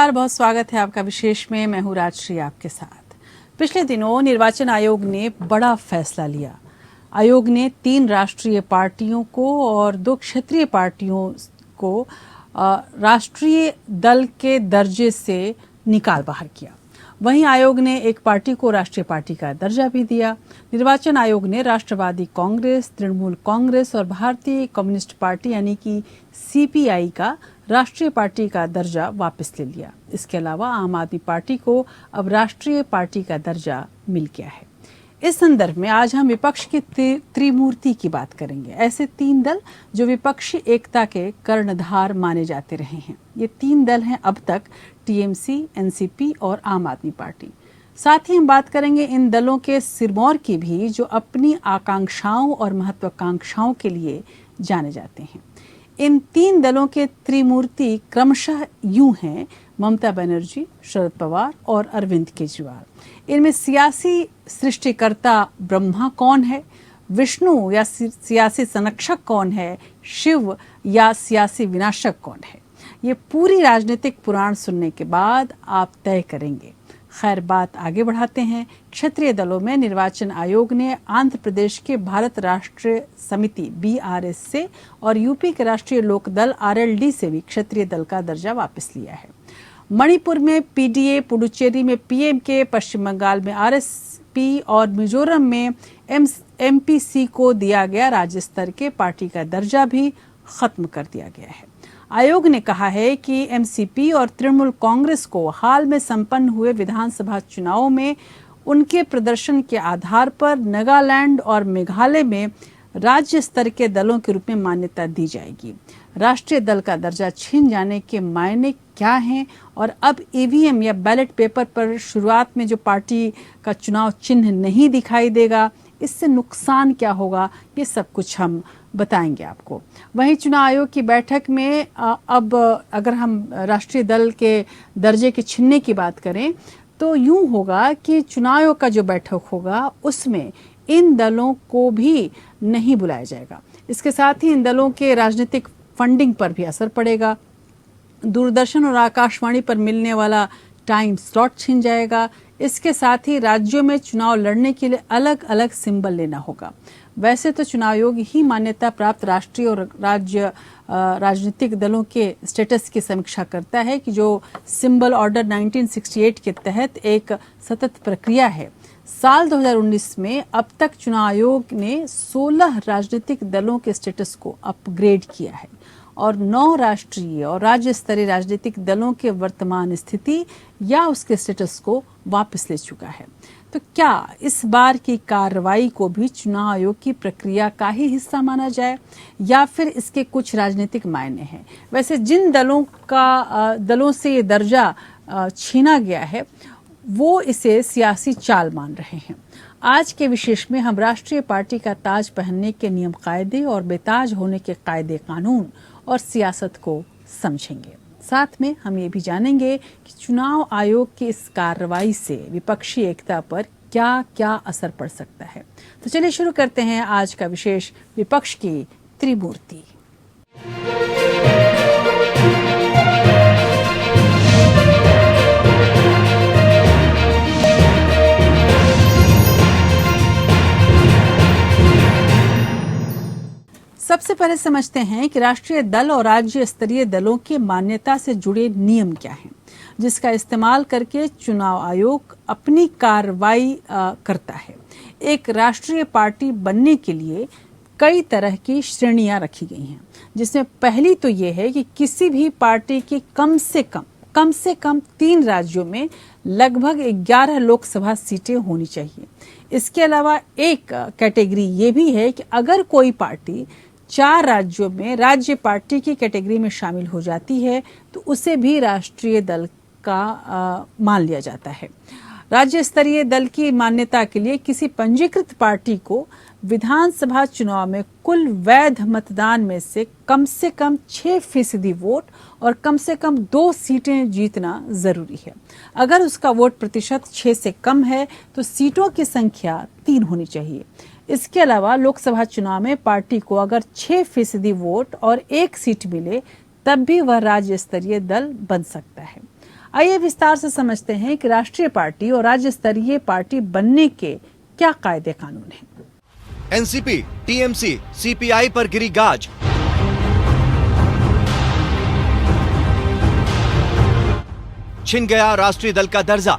नमस्कार, बहुत स्वागत है आपका विशेष में। मैं हूँ राजश्री आपके साथ। पिछले दिनों निर्वाचन आयोग ने बड़ा फैसला लिया। आयोग ने 3 राष्ट्रीय पार्टियों को और 2 क्षेत्रीय पार्टियों को राष्ट्रीय दल के दर्जे से निकाल बाहर किया। वहीं आयोग ने एक पार्टी को राष्ट्रीय पार्टी का दर्जा भी दिया। निर्वाचन आयोग ने राष्ट्रवादी कांग्रेस, तृणमूल कांग्रेस और भारतीय कम्युनिस्ट पार्टी यानी कि सीपीआई का राष्ट्रीय पार्टी का दर्जा वापस ले लिया। इसके अलावा आम आदमी पार्टी को अब राष्ट्रीय पार्टी का दर्जा मिल गया है। इस संदर्भ में आज हम विपक्ष की त्रिमूर्ति की बात करेंगे। ऐसे 3 दल जो विपक्षी एकता के कर्णधार माने जाते रहे हैं। ये 3 दल हैं अब तक, टीएमसी, एनसीपी और आम आदमी पार्टी। साथ ही हम बात करेंगे इन दलों के सिरमौर की भी, जो अपनी आकांक्षाओं और महत्वाकांक्षाओं के लिए जाने जाते हैं। इन 3 दलों के त्रिमूर्ति क्रमशः यूं हैं: ममता बनर्जी, शरद पवार और अरविंद केजरीवाल। इनमें सियासी सृष्टिकर्ता ब्रह्मा कौन है, विष्णु या सियासी संरक्षक कौन है, शिव या सियासी विनाशक कौन है? ये पूरी राजनीतिक पुराण सुनने के बाद आप तय करेंगे। खैर, बात आगे बढ़ाते हैं। क्षेत्रीय दलों में निर्वाचन आयोग ने आंध्र प्रदेश के भारत राष्ट्रीय समिति बीआरएस से और यूपी के राष्ट्रीय लोक दल आरएलडी से भी क्षेत्रीय दल का दर्जा वापस लिया है। मणिपुर में पीडीए, पुडुचेरी में पीएमके, पश्चिम बंगाल में आरएसपी और मिजोरम में एमपीसी को दिया गया राज्य स्तर के पार्टी का दर्जा भी खत्म कर दिया गया है। आयोग ने कहा है कि एमसीपी और तृणमूल कांग्रेस को हाल में संपन्न हुए विधानसभा चुनावों में उनके प्रदर्शन के आधार पर नागालैंड और मेघालय में राज्य स्तर के दलों के रूप में मान्यता दी जाएगी। राष्ट्रीय दल का दर्जा छीन जाने के मायने क्या हैं और अब ईवीएम या बैलेट पेपर पर शुरुआत में जो पार्टी का चुनाव चिन्ह नहीं दिखाई देगा, इससे नुकसान क्या होगा, ये सब कुछ हम बताएंगे आपको। वहीं चुनाव आयोग की बैठक में अब अगर हम राष्ट्रीय दल के दर्जे के छीनने की बात करें तो यूं होगा कि चुनाव आयोग का जो बैठक होगा उसमें इन दलों को भी नहीं बुलाया जाएगा। इसके साथ ही इन दलों के राजनीतिक फंडिंग पर भी असर पड़ेगा। दूरदर्शन और आकाशवाणी पर मिलने वाला टाइम स्लॉट छिन जाएगा। इसके साथ ही राज्यों में चुनाव लड़ने के लिए अलग अलग सिंबल लेना होगा। वैसे तो चुनाव आयोग ही मान्यता प्राप्त राष्ट्रीय और राज्य राजनीतिक दलों के स्टेटस की समीक्षा करता है कि जो सिंबल ऑर्डर 1968 के तहत एक सतत प्रक्रिया है। साल 2019 में अब तक चुनाव आयोग ने 16 राजनीतिक दलों के स्टेटस को अपग्रेड किया है और 9 राष्ट्रीय और राज्य स्तरीय राजनीतिक दलों के वर्तमान स्थिति या उसके स्टेटस को वापस ले चुका है। तो क्या इस बार की कार्रवाई को भी चुनाव आयोग की प्रक्रिया का ही हिस्सा माना जाए या फिर इसके कुछ राजनीतिक मायने हैं? वैसे जिन दलों से ये दर्जा छीना गया है वो इसे सियासी चाल मान रहे हैं। आज के विशेष में हम राष्ट्रीय पार्टी का ताज पहनने के नियम कायदे और बेताज होने के कायदे कानून और सियासत को समझेंगे। साथ में हम ये भी जानेंगे कि चुनाव आयोग की इस कार्रवाई से विपक्षी एकता पर क्या क्या असर पड़ सकता है। तो चलिए शुरू करते हैं आज का विशेष विपक्ष की त्रिमूर्ति। सबसे पहले समझते हैं कि राष्ट्रीय दल और राज्य स्तरीय दलों की मान्यता से जुड़े नियम क्या हैं, जिसका इस्तेमाल करके चुनाव आयोग अपनी कार्रवाई करता है। एक राष्ट्रीय पार्टी बनने के लिए कई तरह की श्रेणियां रखी गई हैं, जिसमें पहली तो ये है कि किसी भी पार्टी की कम से कम 3 राज्यों में लगभग 11 लोकसभा सीटें होनी चाहिए। इसके अलावा एक कैटेगरी ये भी है कि अगर कोई पार्टी 4 राज्यों में राज्य पार्टी की कैटेगरी में शामिल हो जाती है तो उसे भी राष्ट्रीय दल का मान लिया जाता है। राज्य स्तरीय दल की मान्यता के लिए किसी पंजीकृत पार्टी को विधानसभा चुनाव में कुल वैध मतदान में से कम 6% वोट और कम से कम 2 सीटें जीतना जरूरी है। अगर उसका वोट प्रतिशत 6 से कम है तो सीटों की संख्या 3 होनी चाहिए। इसके अलावा लोकसभा चुनाव में पार्टी को अगर 6% वोट और 1 सीट मिले तब भी वह राज्य स्तरीय दल बन सकता है। आइए विस्तार से समझते हैं कि राष्ट्रीय पार्टी और राज्य स्तरीय पार्टी बनने के क्या कायदे कानून हैं। एनसीपी, टीएमसी, सीपीआई पर गिरी गाज। छिन गया राष्ट्रीय दल का दर्जा।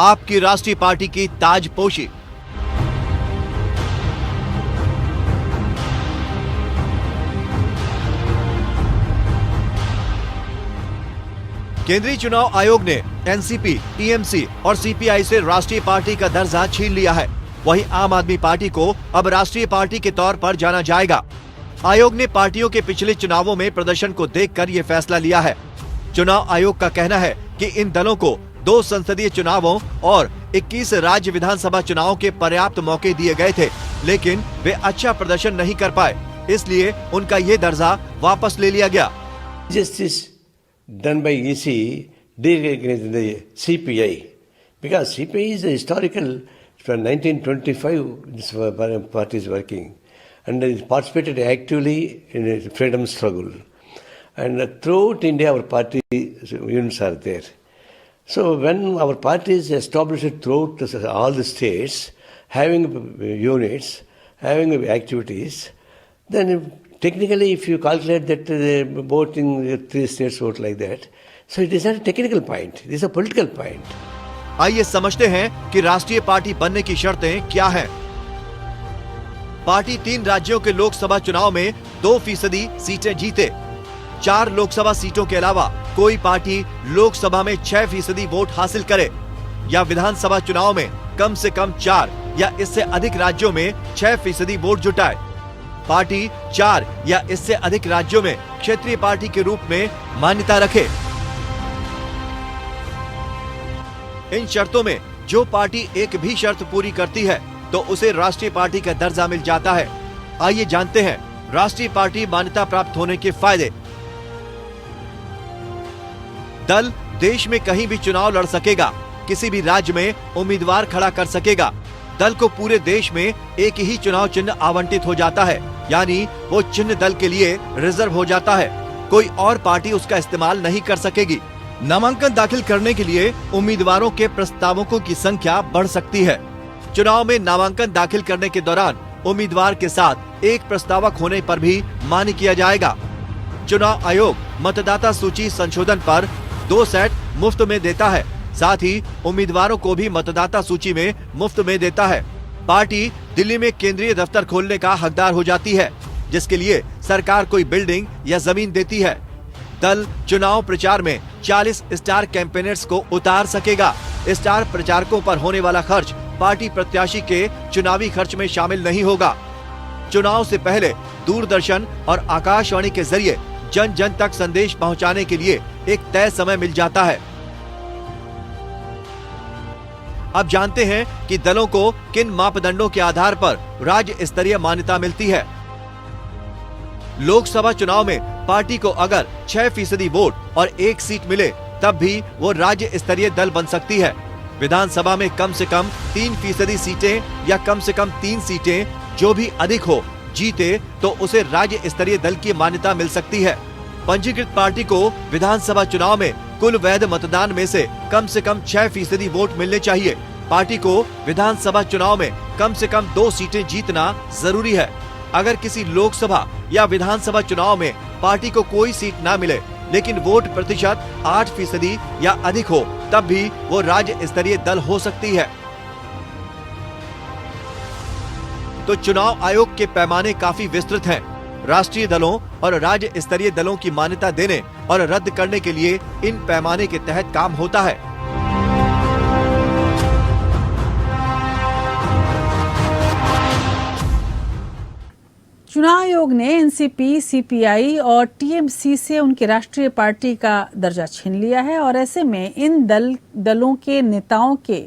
आपकी राष्ट्रीय पार्टी की ताजपोशी। केंद्रीय चुनाव आयोग ने एनसीपी, टीएमसी और सीपीआई से राष्ट्रीय पार्टी का दर्जा छीन लिया है। वहीं आम आदमी पार्टी को अब राष्ट्रीय पार्टी के तौर पर जाना जाएगा। आयोग ने पार्टियों के पिछले चुनावों में प्रदर्शन को देखकर ये फैसला लिया है। चुनाव आयोग का कहना है कि इन दलों को 2 संसदीय चुनावों और 21 राज्य विधानसभा चुनावों के पर्याप्त मौके दिए गए थे, लेकिन वे अच्छा प्रदर्शन नहीं कर पाए, इसलिए उनका ये दर्जा वापस ले लिया गया। Justice done by EC deregulating the CPI because CPI is a historical from 1925 this party is working and it participated actively in the freedom struggle and throughout India our party units are there. So when our party is established throughout all the states having units, having activities, then technically, if you calculate that vote in 3 states vote like that, so it is not a technical point, it is a political point. आइए समझते हैं कि राष्ट्रीय party बनने की शर्तें क्या हैं। पार्टी 3 राज्यों के लोकसभा चुनाव में 2% सीटें जीते। 4 लोकसभा सीटों के अलावा कोई पार्टी लोकसभा में 6% वोट हासिल करे या विधानसभा चुनाव में कम से कम 4 या इससे अधिक राज्यों में 6% वोट जुटाए। पार्टी 4 या इससे अधिक राज्यों में क्षेत्रीय पार्टी के रूप में मान्यता रखे। इन शर्तों में जो पार्टी एक भी शर्त पूरी करती है तो उसे राष्ट्रीय पार्टी का दर्जा मिल जाता है। आइए जानते हैं राष्ट्रीय पार्टी मान्यता प्राप्त होने के फायदे। दल देश में कहीं भी चुनाव लड़ सकेगा, किसी भी राज्य में उम्मीदवार खड़ा कर सकेगा। दल को पूरे देश में एक ही चुनाव चिन्ह आवंटित हो जाता है, यानी वो चिन्ह दल के लिए रिजर्व हो जाता है। कोई और पार्टी उसका इस्तेमाल नहीं कर सकेगी। नामांकन दाखिल करने के लिए उम्मीदवारों के प्रस्तावकों की संख्या बढ़ सकती है। चुनाव में नामांकन दाखिल करने के दौरान उम्मीदवार के साथ एक प्रस्तावक होने पर भी मान्य किया जाएगा। चुनाव आयोग मतदाता सूची संशोधन पर 2 सेट मुफ्त में देता है, साथ ही उम्मीदवारों को भी मतदाता सूची में मुफ्त में देता है। पार्टी दिल्ली में केंद्रीय दफ्तर खोलने का हकदार हो जाती है, जिसके लिए सरकार कोई बिल्डिंग या जमीन देती है। दल चुनाव प्रचार में 40 स्टार कैंपेनर्स को उतार सकेगा। स्टार प्रचारकों पर होने वाला खर्च पार्टी प्रत्याशी के चुनावी खर्च में शामिल नहीं होगा। चुनाव से पहले दूरदर्शन और आकाशवाणी के जरिए जन जन तक संदेश पहुंचाने के लिए एक तय समय मिल जाता है। अब जानते हैं कि दलों को किन मापदंडों के आधार पर राज्य स्तरीय मान्यता मिलती है। लोकसभा चुनाव में पार्टी को अगर 6% वोट और 1 सीट मिले तब भी वो राज्य स्तरीय दल बन सकती है। विधानसभा में कम से कम 3% सीटें या कम से कम 3 सीटें जो भी अधिक हो जीते तो उसे राज्य स्तरीय दल की मान्यता मिल सकती है। पंजीकृत पार्टी को विधानसभा चुनाव में कुल वैध मतदान में से कम 6% वोट मिलने चाहिए। पार्टी को विधानसभा चुनाव में कम से कम 2 सीटें जीतना जरूरी है। अगर किसी लोकसभा या विधानसभा चुनाव में पार्टी को कोई सीट ना मिले लेकिन वोट प्रतिशत 8% या अधिक हो तब भी वो राज्य स्तरीय दल हो सकती है। तो चुनाव आयोग के पैमाने काफी विस्तृत हैं। राष्ट्रीय दलों और राज्य स्तरीय दलों की मान्यता देने और रद्द करने के लिए इन पैमाने के तहत काम होता है। चुनाव आयोग ने एनसीपी, सीपीआई और टीएमसी से उनकी राष्ट्रीय पार्टी का दर्जा छीन लिया है और ऐसे में इन दलों के नेताओं के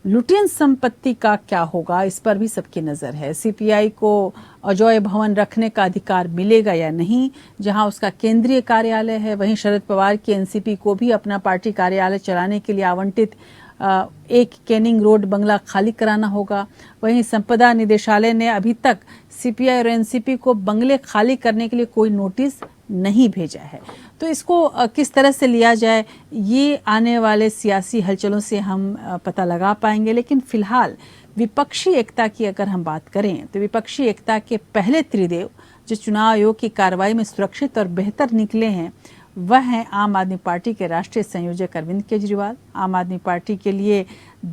लुटियन संपत्ति का क्या होगा, इस पर भी सबकी नजर है। सीपीआई को अजय भवन रखने का अधिकार मिलेगा या नहीं, जहां उसका केंद्रीय कार्यालय है। वहीं शरद पवार की एनसीपी को भी अपना पार्टी कार्यालय चलाने के लिए आवंटित एक कैनिंग रोड बंगला खाली कराना होगा। वहीं संपदा निदेशालय ने अभी तक सीपीआई और एनसीपी को बंगले खाली करने के लिए कोई नोटिस नहीं भेजा है। तो इसको किस तरह से लिया जाए, ये आने वाले सियासी हलचलों से हम पता लगा पाएंगे। लेकिन फिलहाल विपक्षी एकता की अगर हम बात करें तो विपक्षी एकता के पहले त्रिदेव जो चुनाव आयोग की कार्रवाई में सुरक्षित और बेहतर निकले हैं वह हैं आम आदमी पार्टी के राष्ट्रीय संयोजक अरविंद केजरीवाल। आम आदमी पार्टी के लिए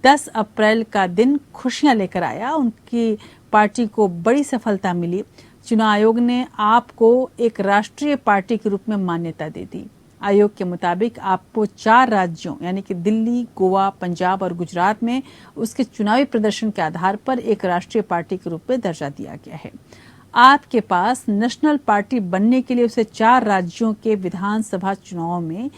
10 अप्रैल का दिन खुशियां लेकर आया। उनकी पार्टी को बड़ी सफलता मिली। चुनाव आयोग ने आप को एक राष्ट्रीय पार्टी के रूप में मान्यता दे दी। आयोग के मुताबिक आपको 4 राज्यों यानी कि दिल्ली, गोवा, पंजाब और गुजरात में उसके चुनावी प्रदर्शन के आधार पर एक राष्ट्रीय पार्टी के रूप में दर्जा दिया गया है। आपके पास नेशनल पार्टी बनने के लिए उसे 4 राज्यों के विधानसभा चुनाव में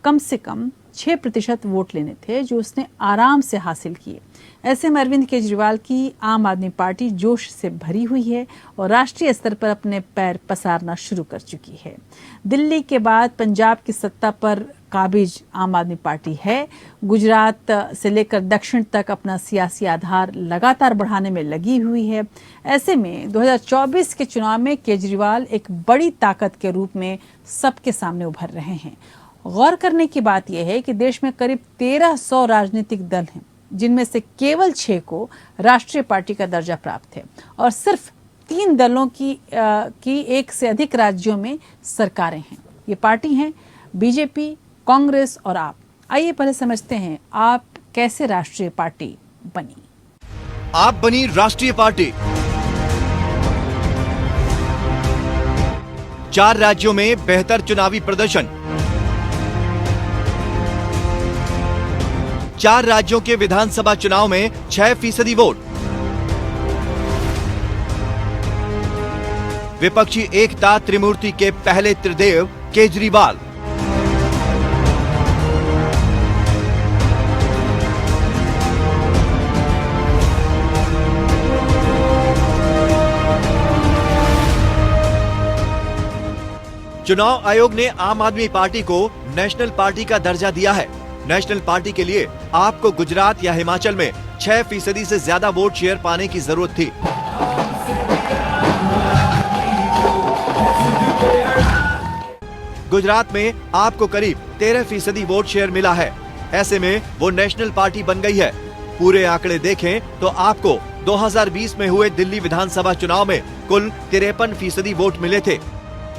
कम से कम 6% वोट लेने थे, जो उसने आराम से हासिल किए। ऐसे में अरविंद केजरीवाल की आम आदमी पार्टी जोश से भरी हुई है और राष्ट्रीय स्तर पर अपने पैर पसारना शुरू कर चुकी है। दिल्ली के बाद पंजाब की सत्ता पर काबिज आम आदमी पार्टी है। गुजरात से लेकर दक्षिण तक अपना सियासी आधार लगातार बढ़ाने में लगी हुई है। ऐसे में 2024 के चुनाव में केजरीवाल एक बड़ी ताकत के रूप में सबके सामने उभर रहे हैं। गौर करने की बात यह है कि देश में करीब 1300 राजनीतिक दल हैं, जिनमें से केवल 6 को राष्ट्रीय पार्टी का दर्जा प्राप्त है और सिर्फ 3 दलों की एक से अधिक राज्यों में सरकारें हैं। ये पार्टी हैं बीजेपी, कांग्रेस और आप। आइए पहले समझते हैं आप कैसे राष्ट्रीय पार्टी बनी। आप बनी राष्ट्रीय पार्टी। 4 राज्यों में बेहतर चुनावी प्रदर्शन। 4 राज्यों के विधानसभा चुनाव में 6% वोट। विपक्षी एकता त्रिमूर्ति के पहले त्रिदेव केजरीवाल। चुनाव आयोग ने आम आदमी पार्टी को नेशनल पार्टी का दर्जा दिया है। नेशनल पार्टी के लिए आपको गुजरात या हिमाचल में 6% से ज्यादा वोट शेयर पाने की जरूरत थी। गुजरात में आपको करीब 13% वोट शेयर मिला है। ऐसे में वो नेशनल पार्टी बन गई है। पूरे आंकड़े देखें तो आपको 2020 में हुए दिल्ली विधानसभा चुनाव में कुल 53% वोट मिले थे।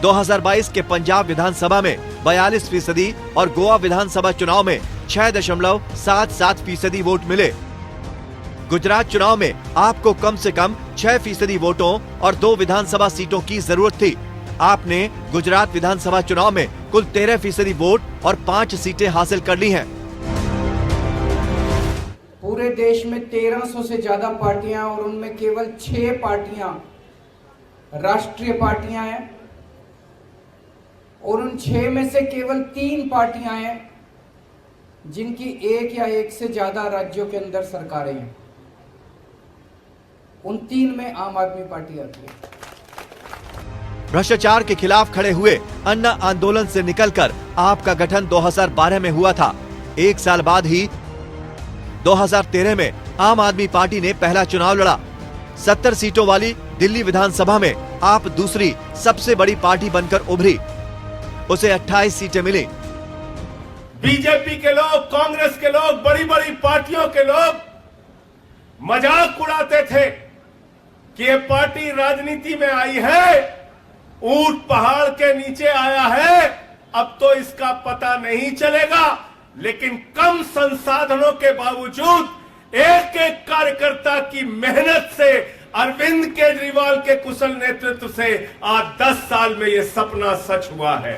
2022 के पंजाब विधानसभा में 42% और गोवा विधानसभा चुनाव में 6.77% वोट मिले। गुजरात चुनाव में आपको कम से कम 6% वोटों और 2 विधानसभा सीटों की जरूरत थी। आपने गुजरात विधानसभा चुनाव में कुल 13% वोट और 5 सीटें हासिल कर ली हैं। पूरे देश में 1300 से ज्यादा पार्टियां और उनमें केवल 6 पार्टियां राष्ट्रीय पार्टियां हैं और उन 6 में से केवल 3 पार्टियां हैं जिनकी एक या एक से ज्यादा राज्यों के अंदर सरकारें हैं। उन 3 में आम आदमी पार्टी आती है। भ्रष्टाचार के खिलाफ खड़े हुए अन्ना आंदोलन से निकलकर आपका गठन 2012 में हुआ था। 1 साल बाद ही 2013 में आम आदमी पार्टी ने पहला चुनाव लड़ा। 70 सीटों वाली दिल्ली विधानसभा में आप दूसरी सबसे बड़ी पार्टी बनकर उभरी। उसे 28 सीटें मिली। बीजेपी के लोग, कांग्रेस के लोग, बड़ी बड़ी पार्टियों के लोग मजाक उड़ाते थे कि ये पार्टी राजनीति में आई है, ऊंट पहाड़ के नीचे आया है, अब तो इसका पता नहीं चलेगा। लेकिन कम संसाधनों के बावजूद एक एक कार्यकर्ता की मेहनत से, अरविंद केजरीवाल के कुशल नेतृत्व से आज 10 साल में ये सपना सच हुआ है।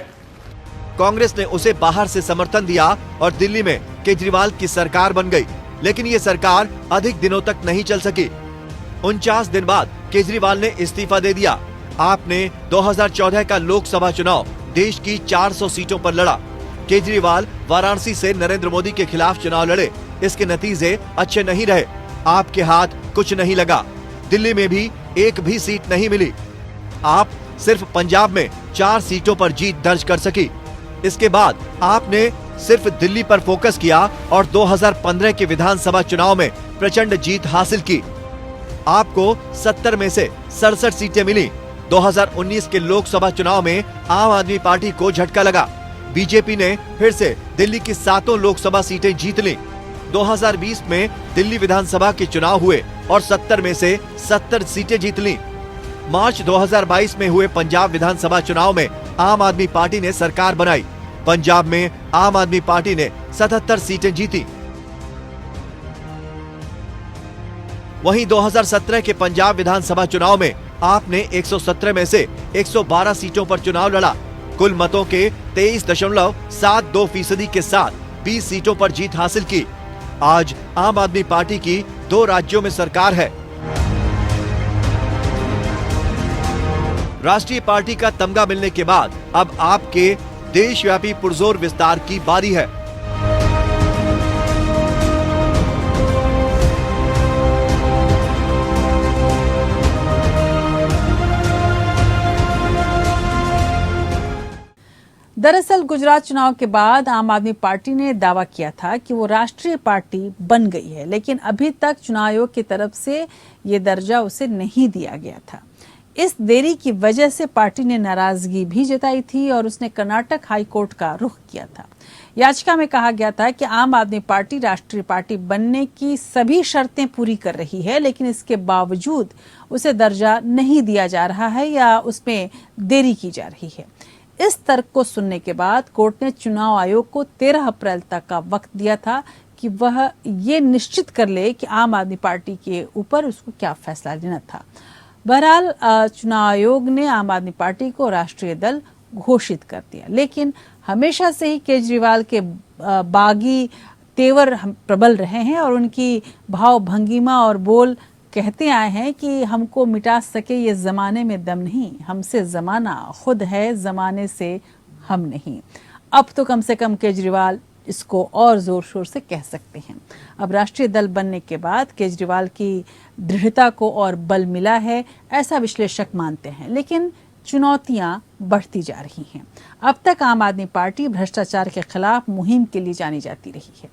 कांग्रेस ने उसे बाहर से समर्थन दिया और दिल्ली में केजरीवाल की सरकार बन गई। लेकिन ये सरकार अधिक दिनों तक नहीं चल सकी। 49 दिन बाद केजरीवाल ने इस्तीफा दे दिया। आपने 2014 का लोकसभा चुनाव देश की 400 सीटों पर लड़ा। केजरीवाल वाराणसी से नरेंद्र मोदी के खिलाफ चुनाव लड़े। इसके नतीजे अच्छे नहीं रहे। आपके हाथ कुछ नहीं लगा। दिल्ली में भी एक भी सीट नहीं मिली। आप सिर्फ पंजाब में 4 सीटों पर जीत दर्ज कर सकी। इसके बाद आपने सिर्फ दिल्ली पर फोकस किया और 2015 के विधानसभा चुनाव में प्रचंड जीत हासिल की। आपको 70 में से 67 सीटें मिली। 2019 के लोकसभा चुनाव में आम आदमी पार्टी को झटका लगा। बीजेपी ने फिर से दिल्ली की 7 लोकसभा सीटें जीत ली। 2020 में दिल्ली विधानसभा के चुनाव हुए और 70 में से 70 सीटें जीत ली। मार्च 2022 में हुए पंजाब विधानसभा चुनाव में आम आदमी पार्टी ने सरकार बनाई। पंजाब में आम आदमी पार्टी ने 77 सीटें जीती। वहीं 2017 के पंजाब विधानसभा चुनाव में आपने 117 में से 112 सीटों पर चुनाव लड़ा। कुल मतों के 23.72% के साथ 20 सीटों पर जीत हासिल की। आज आम आदमी पार्टी की 2 राज्यों में सरकार है। राष्ट्रीय पार्टी का तमगा मिलने के बाद अब आपके देशव्यापी पुरजोर विस्तार की बारी है। दरअसल गुजरात चुनाव के बाद आम आदमी पार्टी ने दावा किया था कि वो राष्ट्रीय पार्टी बन गई है, लेकिन अभी तक चुनाव आयोग की तरफ से ये दर्जा उसे नहीं दिया गया था। इस देरी की वजह से पार्टी ने नाराजगी भी जताई थी और उसने कर्नाटक हाई कोर्ट का रुख किया था। याचिका में कहा गया था कि आम आदमी पार्टी राष्ट्रीय पार्टी बनने की सभी शर्तें पूरी कर रही है, लेकिन इसके बावजूद उसे दर्जा नहीं दिया जा रहा है या उसमें देरी की जा रही है। इस तर्क को सुनने के बाद कोर्ट ने चुनाव आयोग को 13 अप्रैल तक का वक्त दिया था कि वह ये निश्चित कर ले कि आम आदमी पार्टी के ऊपर उसको क्या फैसला लेना था। बहरहाल चुनाव आयोग ने आम आदमी पार्टी को राष्ट्रीय दल घोषित कर दिया, लेकिन हमेशा से ही केजरीवाल के बागी तेवर प्रबल रहे हैं और उनकी भाव भंगिमा और बोल कहते आए हैं कि हमको मिटा सके ये जमाने में दम नहीं, हमसे जमाना खुद है, जमाने से हम नहीं। अब तो कम से कम केजरीवाल इसको और जोर शोर से कह सकते हैं। अब राष्ट्रीय दल बनने के बाद केजरीवाल की दृढ़ता को और बल मिला है, ऐसा विश्लेषक मानते हैं, लेकिन चुनौतियां बढ़ती जा रही हैं। अब तक आम आदमी पार्टी भ्रष्टाचार के खिलाफ मुहिम के लिए जानी जाती रही है।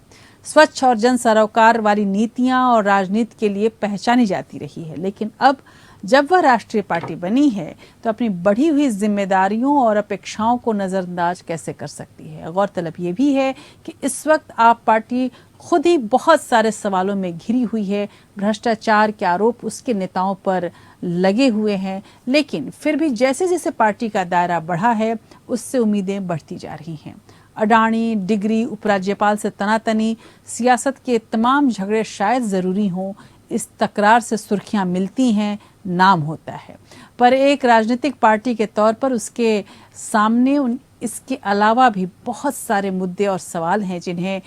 स्वच्छ और जन सरोकार वाली नीतियां और राजनीति के लिए पहचानी जाती रही है, लेकिन अब जब वह राष्ट्रीय पार्टी बनी है तो अपनी बढ़ी हुई जिम्मेदारियों और अपेक्षाओं को नजरअंदाज कैसे कर सकती है। गौरतलब ये भी है कि इस वक्त आप पार्टी खुद ही बहुत सारे सवालों में घिरी हुई है। भ्रष्टाचार के आरोप उसके नेताओं पर लगे हुए हैं, लेकिन फिर भी जैसे जैसे पार्टी का दायरा बढ़ा है उससे उम्मीदें बढ़ती जा रही हैं। अडानी, डिग्री, उपराज्यपाल से तनातनी, सियासत के तमाम झगड़े शायद जरूरी हों, इस तकरार से सुर्खियां मिलती हैं, नाम होता है, पर एक राजनीतिक पार्टी के तौर पर उसके सामने इसके अलावा भी बहुत सारे मुद्दे और सवाल हैं जिन्हें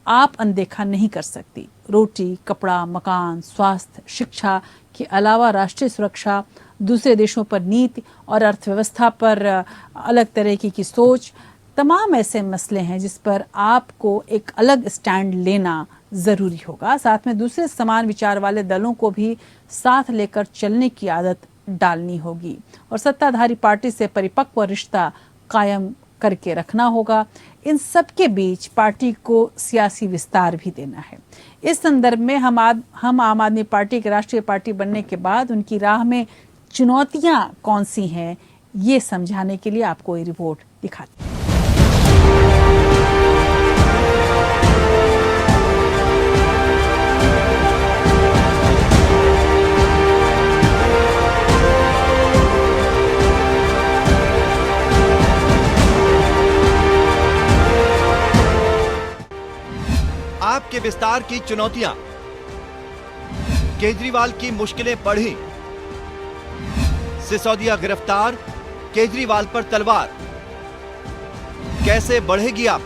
आप अनदेखा नहीं कर सकती। रोटी, कपड़ा, मकान, स्वास्थ्य, शिक्षा के अलावा राष्ट्रीय सुरक्षा, दूसरे देशों पर नीति और अर्थव्यवस्था पर अलग तरह की सोच, तमाम ऐसे मसले हैं जिस पर आपको एक अलग स्टैंड लेना जरूरी होगा। साथ में दूसरे समान विचार वाले दलों को भी साथ लेकर चलने की आदत डालनी होगी और सत्ताधारी पार्टी से परिपक्व रिश्ता कायम करके रखना होगा। इन सब के बीच पार्टी को सियासी विस्तार भी देना है। इस संदर्भ में हम आम आदमी पार्टी के राष्ट्रीय पार्टी बनने के बाद उनकी राह में चुनौतियां कौन सी हैं, ये समझाने के लिए आपको ये रिपोर्ट दिखाते हैं। आपके विस्तार की चुनौतियां, केजरीवाल की मुश्किलें बढ़ी, सिसोदिया गिरफ्तार, केजरीवाल पर तलवार, कैसे बढ़ेगी आप?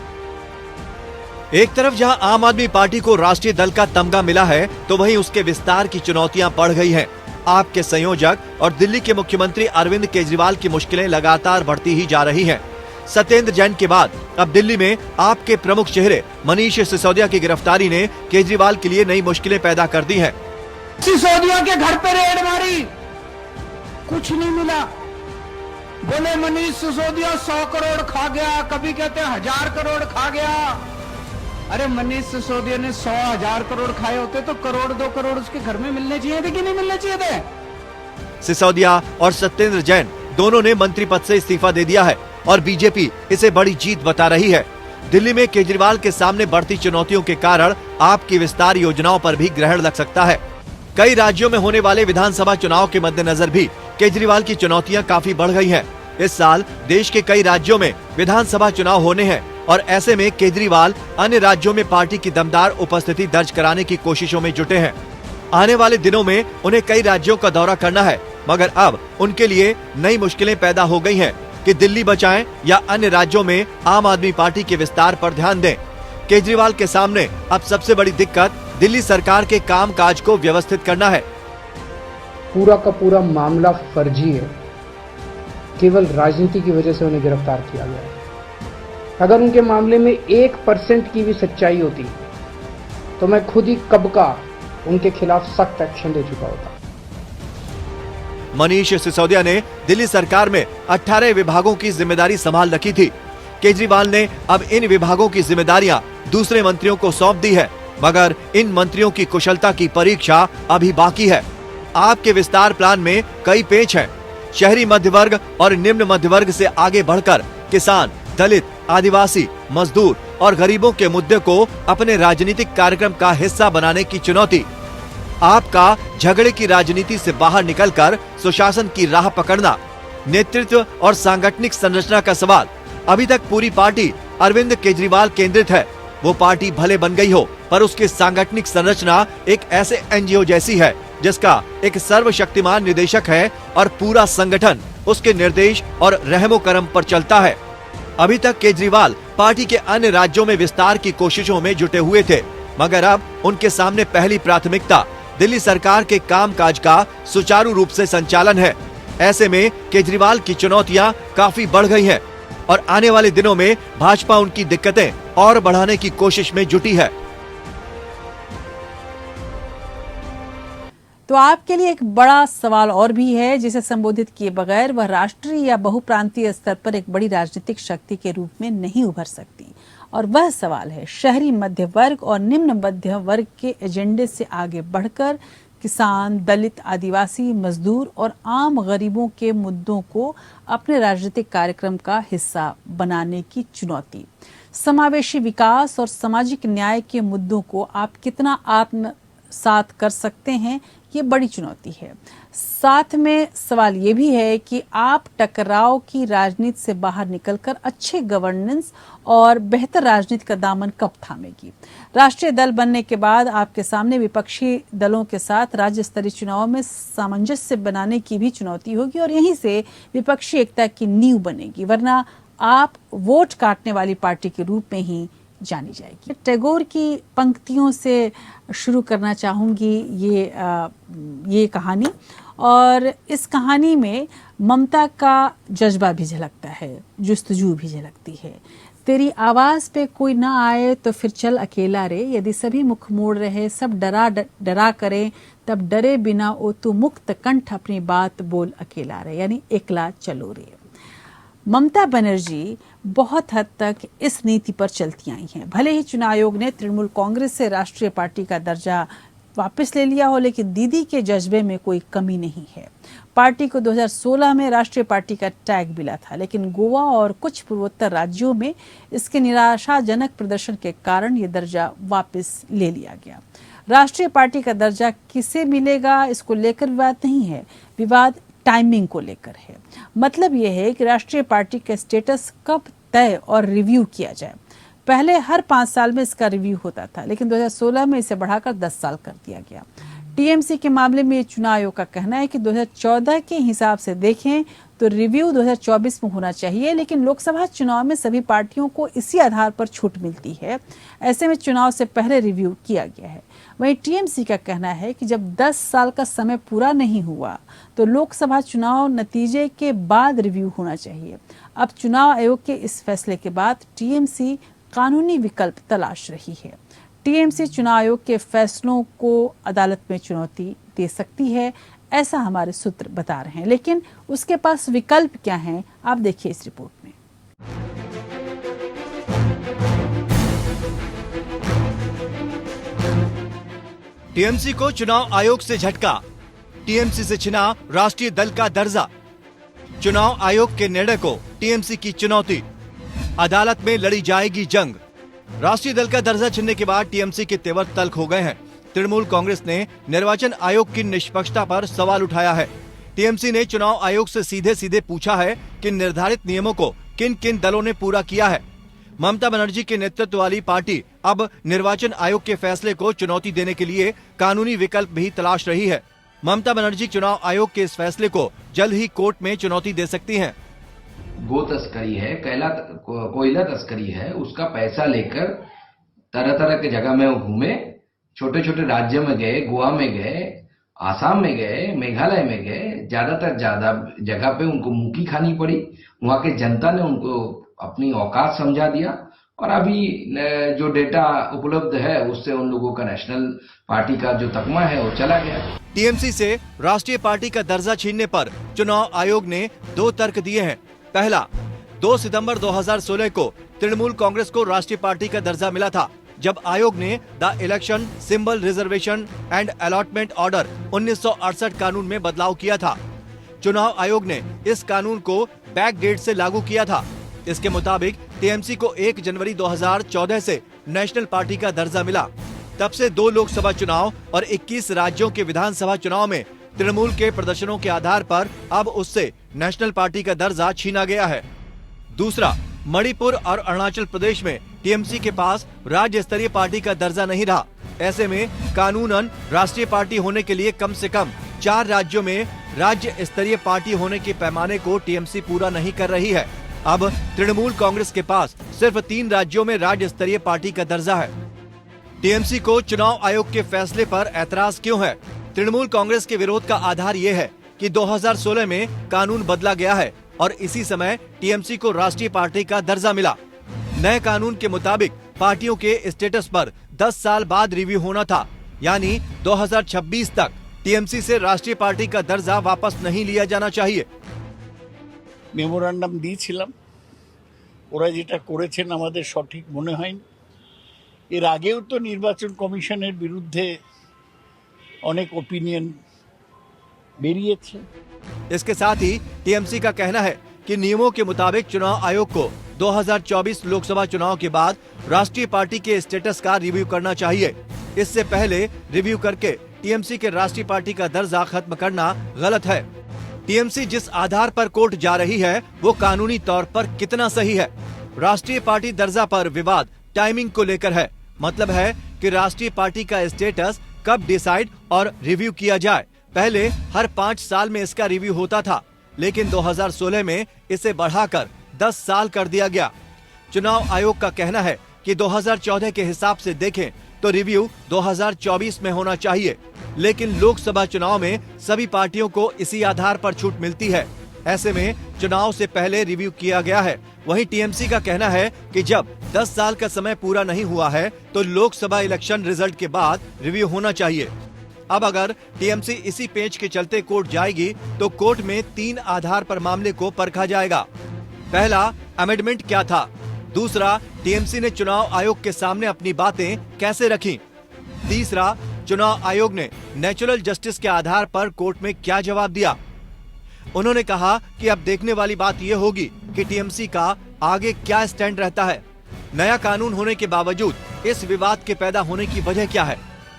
एक तरफ जहां आम आदमी पार्टी को राष्ट्रीय दल का तमगा मिला है, तो वहीं उसके विस्तार की चुनौतियां बढ़ गई हैं। आपके संयोजक और दिल्ली के मुख्यमंत्री अरविंद केजरीवाल की मुश्किलें लगातार बढ़ती ही जा रही हैं। सत्येंद्र जैन के बाद अब दिल्ली में आपके प्रमुख चेहरे मनीष सिसोदिया की गिरफ्तारी ने केजरीवाल के लिए नई मुश्किलें पैदा कर दी हैं। सिसोदिया के घर पे रेड मारी, कुछ नहीं मिला। बोले मनीष सिसोदिया 100 करोड़ खा गया, कभी कहते हैं 1000 करोड़ खा गया। अरे मनीष सिसोदिया ने 100,000 करोड़ खाए होते तो करोड़ 2 करोड़ उसके घर में मिलने चाहिए थे कि नहीं मिलने चाहिए थे? सिसोदिया और सत्येंद्र जैन दोनों ने मंत्री पद से इस्तीफा दे दिया है और बीजेपी इसे बड़ी जीत बता रही है। दिल्ली में केजरीवाल के सामने बढ़ती चुनौतियों के कारण आपकी विस्तार योजनाओं पर भी ग्रहण लग सकता है। कई राज्यों में होने वाले विधानसभा चुनाव के मद्देनजर भी केजरीवाल की चुनौतियां काफी बढ़ गई हैं। इस साल देश के कई राज्यों में विधानसभा चुनाव होने हैं और ऐसे में केजरीवाल अन्य राज्यों में पार्टी की दमदार उपस्थिति दर्ज कराने की कोशिशों में जुटे हैं। आने वाले दिनों में उन्हें कई राज्यों का दौरा करना है, मगर अब उनके लिए नई मुश्किलें पैदा हो गई हैं कि दिल्ली बचाएं या अन्य राज्यों में आम आदमी पार्टी के विस्तार पर ध्यान दें। केजरीवाल के सामने अब सबसे बड़ी दिक्कत दिल्ली सरकार के कामकाज को व्यवस्थित करना है। पूरा का पूरा मामला फर्जी है, केवल राजनीति की वजह से उन्हें गिरफ्तार किया गया है। अगर उनके मामले में 1% की भी सच्चाई होती तो मैं खुद ही कब का उनके खिलाफ सख्त एक्शन ले चुका होता। मनीष सिसोदिया ने दिल्ली सरकार में 18 विभागों की जिम्मेदारी संभाल रखी थी। केजरीवाल ने अब इन विभागों की जिम्मेदारियां दूसरे मंत्रियों को सौंप दी है, मगर इन मंत्रियों की कुशलता की परीक्षा अभी बाकी है। आपके विस्तार प्लान में कई पेच हैं। शहरी मध्य वर्ग और निम्न मध्य वर्ग से आगे बढ़कर किसान, दलित, आदिवासी, मजदूर और गरीबों के मुद्दे को अपने राजनीतिक कार्यक्रम का हिस्सा बनाने की चुनौती। आपका झगड़े की राजनीति से बाहर निकलकर सुशासन की राह पकड़ना। नेतृत्व और सांगठनिक संरचना का सवाल। अभी तक पूरी पार्टी अरविंद केजरीवाल केंद्रित है। वो पार्टी भले बन गई हो, पर उसकी सांगठनिक संरचना एक ऐसे एनजीओ जैसी है जिसका एक सर्वशक्तिमान निदेशक है और पूरा संगठन उसके निर्देश और रहमो करम पर चलता है। अभी तक केजरीवाल पार्टी के अन्य राज्यों में विस्तार की कोशिशों में जुटे हुए थे, मगर अब उनके सामने पहली प्राथमिकता दिल्ली सरकार के कामकाज का सुचारू रूप से संचालन है। ऐसे में केजरीवाल की चुनौतियां काफी बढ़ गई हैं और आने वाले दिनों में भाजपा उनकी दिक्कतें और बढ़ाने की कोशिश में जुटी है। तो आपके लिए एक बड़ा सवाल और भी है, जिसे संबोधित किए बगैर वह राष्ट्रीय या बहुप्रांतीय स्तर पर एक बड़ी राजनीतिक शक्ति के रूप में नहीं उभर सकती। और वह सवाल है शहरी मध्य वर्ग और निम्न मध्य वर्ग के एजेंडे से आगे बढ़कर किसान, दलित, आदिवासी, मजदूर और आम गरीबों के मुद्दों को अपने राजनीतिक कार्यक्रम का हिस्सा बनाने की चुनौती। समावेशी विकास और सामाजिक न्याय के मुद्दों को आप कितना आत्मसात कर सकते हैं, ये बड़ी चुनौती है। साथ में सवाल ये भी है कि आप टकराव की राजनीति से बाहर निकलकर अच्छे गवर्नेंस और बेहतर राजनीति का दामन कब थामेगी। राष्ट्रीय दल बनने के बाद आपके सामने विपक्षी दलों के साथ राज्य स्तरीय चुनाव में सामंजस्य बनाने की भी चुनौती होगी और यहीं से विपक्षी एकता की नींव बनेगी, वरना आप वोट काटने वाली पार्टी के रूप में ही जानी जाएगी। टैगोर की पंक्तियों से शुरू करना चाहूंगी ये कहानी, और इस कहानी में ममता का जज्बा भी झलकता है, जुस्तजू भी झलकती है। तेरी आवाज पे कोई ना आए तो फिर चल अकेला रे, यदि सभी मुख मोड़ रहे, सब डरा करें, तब डरे बिना ओ तू मुक्त कंठ अपनी बात बोल अकेला रे, यानी एकला चलो रे। ममता बनर्जी बहुत हद तक इस नीति पर चलती आई हैं। भले ही चुनाव आयोग ने तृणमूल कांग्रेस से राष्ट्रीय पार्टी का दर्जा वापस ले लिया हो, लेकिन दीदी के जज्बे में कोई कमी नहीं है। पार्टी को 2016 में राष्ट्रीय पार्टी का टैग मिला था, लेकिन गोवा और कुछ पूर्वोत्तर राज्यों में इसके निराशाजनक प्रदर्शन के कारण ये दर्जा वापस ले लिया गया। राष्ट्रीय पार्टी का दर्जा किसे मिलेगा, इसको लेकर विवाद नहीं है, विवाद टाइमिंग को लेकर है। मतलब यह है कि राष्ट्रीय पार्टी का स्टेटस कब तय और रिव्यू किया जाए। पहले हर 5 साल में इसका रिव्यू होता था, लेकिन 2016 में इसे बढ़ाकर 10 साल कर दिया गया। टीएमसी के मामले में चुनाव आयोग का कहना है कि 2014 के हिसाब से देखें तो रिव्यू 2024 में होना चाहिए, लेकिन लोकसभा चुनाव में सभी पार्टियों को इसी आधार पर छूट मिलती है। ऐसे में चुनाव से पहले रिव्यू किया गया है। वहीं टीएमसी का कहना है कि जब 10 साल का समय पूरा नहीं हुआ तो लोकसभा चुनाव नतीजे के बाद रिव्यू होना चाहिए। अब चुनाव आयोग के इस फैसले के बाद टीएमसी कानूनी विकल्प तलाश रही है। टीएमसी चुनाव आयोग के फैसलों को अदालत में चुनौती दे सकती है। ऐसा हमारे सूत्र बता रहे हैं। लेकिन उसके पास विकल्प क्या हैं, आप देखिए इस रिपोर्ट में। टीएमसी को चुनाव आयोग से झटका, टीएमसी से छिना राष्ट्रीय दल का दर्जा। चुनाव आयोग के निर्णय को टीएमसी की चुनौती, अदालत में लड़ी जाएगी जंग। राष्ट्रीय दल का दर्जा छिनने के बाद टीएमसी के तेवर तल्ख हो गए हैं। तृणमूल कांग्रेस ने निर्वाचन आयोग की निष्पक्षता पर सवाल उठाया है। टीएमसी ने चुनाव आयोग से सीधे सीधे पूछा है कि निर्धारित नियमों को किन किन दलों ने पूरा किया है। ममता बनर्जी के नेतृत्व वाली पार्टी अब निर्वाचन आयोग के फैसले को चुनौती देने के लिए कानूनी विकल्प भी तलाश रही है। ममता बनर्जी चुनाव आयोग के इस फैसले को जल्द ही कोर्ट में चुनौती दे सकती हैं। गो तस्करी है, कोयला तस्करी है, उसका पैसा लेकर तरह तरह के जगह में वो घूमे, छोटे छोटे राज्य में गए, गोवा में गए, आसाम में गए, मेघालय में गए, ज्यादातर ज्यादा जगह पे उनको मुक्की खानी पड़ी। वहां के जनता ने उनको अपनी औकात समझा दिया और अभी जो डेटा उपलब्ध है उससे उन लोगों का नेशनल पार्टी का जो तकमा है वो चला गया। टीएमसी से राष्ट्रीय पार्टी का दर्जा छीनने पर चुनाव आयोग ने 2 तर्क दिए हैं। पहला, 2 सितंबर 2016 को तृणमूल कांग्रेस को राष्ट्रीय पार्टी का दर्जा मिला था, जब आयोग ने the election symbol reservation and allotment order 1968 कानून में बदलाव किया था। चुनाव आयोग ने इस कानून को बैक डेट से लागू किया था। इसके मुताबिक टीएमसी को 1 जनवरी 2014 से नेशनल पार्टी का दर्जा मिला। तब से 2 लोकसभा चुनाव और 21 राज्यों के विधानसभा चुनाव में तृणमूल के प्रदर्शनों के आधार पर अब उससे नेशनल पार्टी का दर्जा छीना गया है। दूसरा, मणिपुर और अरुणाचल प्रदेश में टीएमसी के पास राज्य स्तरीय पार्टी का दर्जा नहीं रहा। ऐसे में कानूनन राष्ट्रीय पार्टी होने के लिए कम से कम 4 राज्यों में राज्य स्तरीय पार्टी होने के पैमाने को टीएमसी पूरा नहीं कर रही है। अब तृणमूल कांग्रेस के पास सिर्फ 3 राज्यों में राज्य स्तरीय पार्टी का दर्जा है। टीएमसी को चुनाव आयोग के फैसले पर ऐतराज क्यों है? तृणमूल कांग्रेस के विरोध का आधार ये है कि 2016 में कानून बदला गया है और इसी समय टीएमसी को राष्ट्रीय पार्टी का दर्जा मिला। नए कानून के मुताबिक पार्टियों के स्टेटस पर 10 साल बाद रिव्यू होना था, यानी 2026 तक टीएमसी से राष्ट्रीय पार्टी का दर्जा वापस नहीं लिया जाना चाहिए। মেমোরান্ডাম দিয়েছিলাম, ওরা যেটা করেছেন আমাদের সঠিক মনে হয়নি। এর আগেও তো নির্বাচন কমিশনের বিরুদ্ধে অনেক ওপিনিয়ন বেরিয়েছে। इसके साथ ही टीएमसी का कहना है कि नियमों के मुताबिक चुनाव आयोग को 2024 लोकसभा चुनाव के बाद राष्ट्रीय पार्टी के स्टेटस का रिव्यू करना चाहिए। इससे पहले रिव्यू करके टीएमसी के राष्ट्रीय पार्टी का दर्जा खत्म करना गलत है। टीएमसी जिस आधार पर कोर्ट जा रही है वो कानूनी तौर पर कितना सही है? राष्ट्रीय पार्टी दर्जा पर विवाद टाइमिंग को लेकर है। मतलब है कि राष्ट्रीय पार्टी का स्टेटस कब डिसाइड और रिव्यू किया जाए। पहले हर 5 साल में इसका रिव्यू होता था, लेकिन 2016 में इसे बढ़ाकर 10 साल कर दिया गया। चुनाव आयोग का कहना है कि 2014 के हिसाब से देखें तो रिव्यू 2024 में होना चाहिए, लेकिन लोकसभा चुनाव में सभी पार्टियों को इसी आधार पर छूट मिलती है। ऐसे में चुनाव से पहले रिव्यू किया गया है। वहीं टीएमसी का कहना है कि जब 10 साल का समय पूरा नहीं हुआ है तो लोकसभा इलेक्शन रिजल्ट के बाद रिव्यू होना चाहिए। अब अगर टीएमसी इसी पेच के चलते कोर्ट जाएगी तो कोर्ट में 3 आधार पर मामले को परखा जाएगा। पहला, अमेंडमेंट क्या था? दूसरा, टीएमसी ने चुनाव आयोग के सामने अपनी बातें कैसे रखी? तीसरा, चुनाव आयोग ने नेचुरल जस्टिस के आधार पर कोर्ट में क्या जवाब दिया? उन्होंने कहा कि अब देखने वाली बात यह होगी कि टीएमसी का आगे क्या स्टैंड रहता है। नया कानून होने के बावजूद इस विवाद के पैदा होने की वजह क्या है?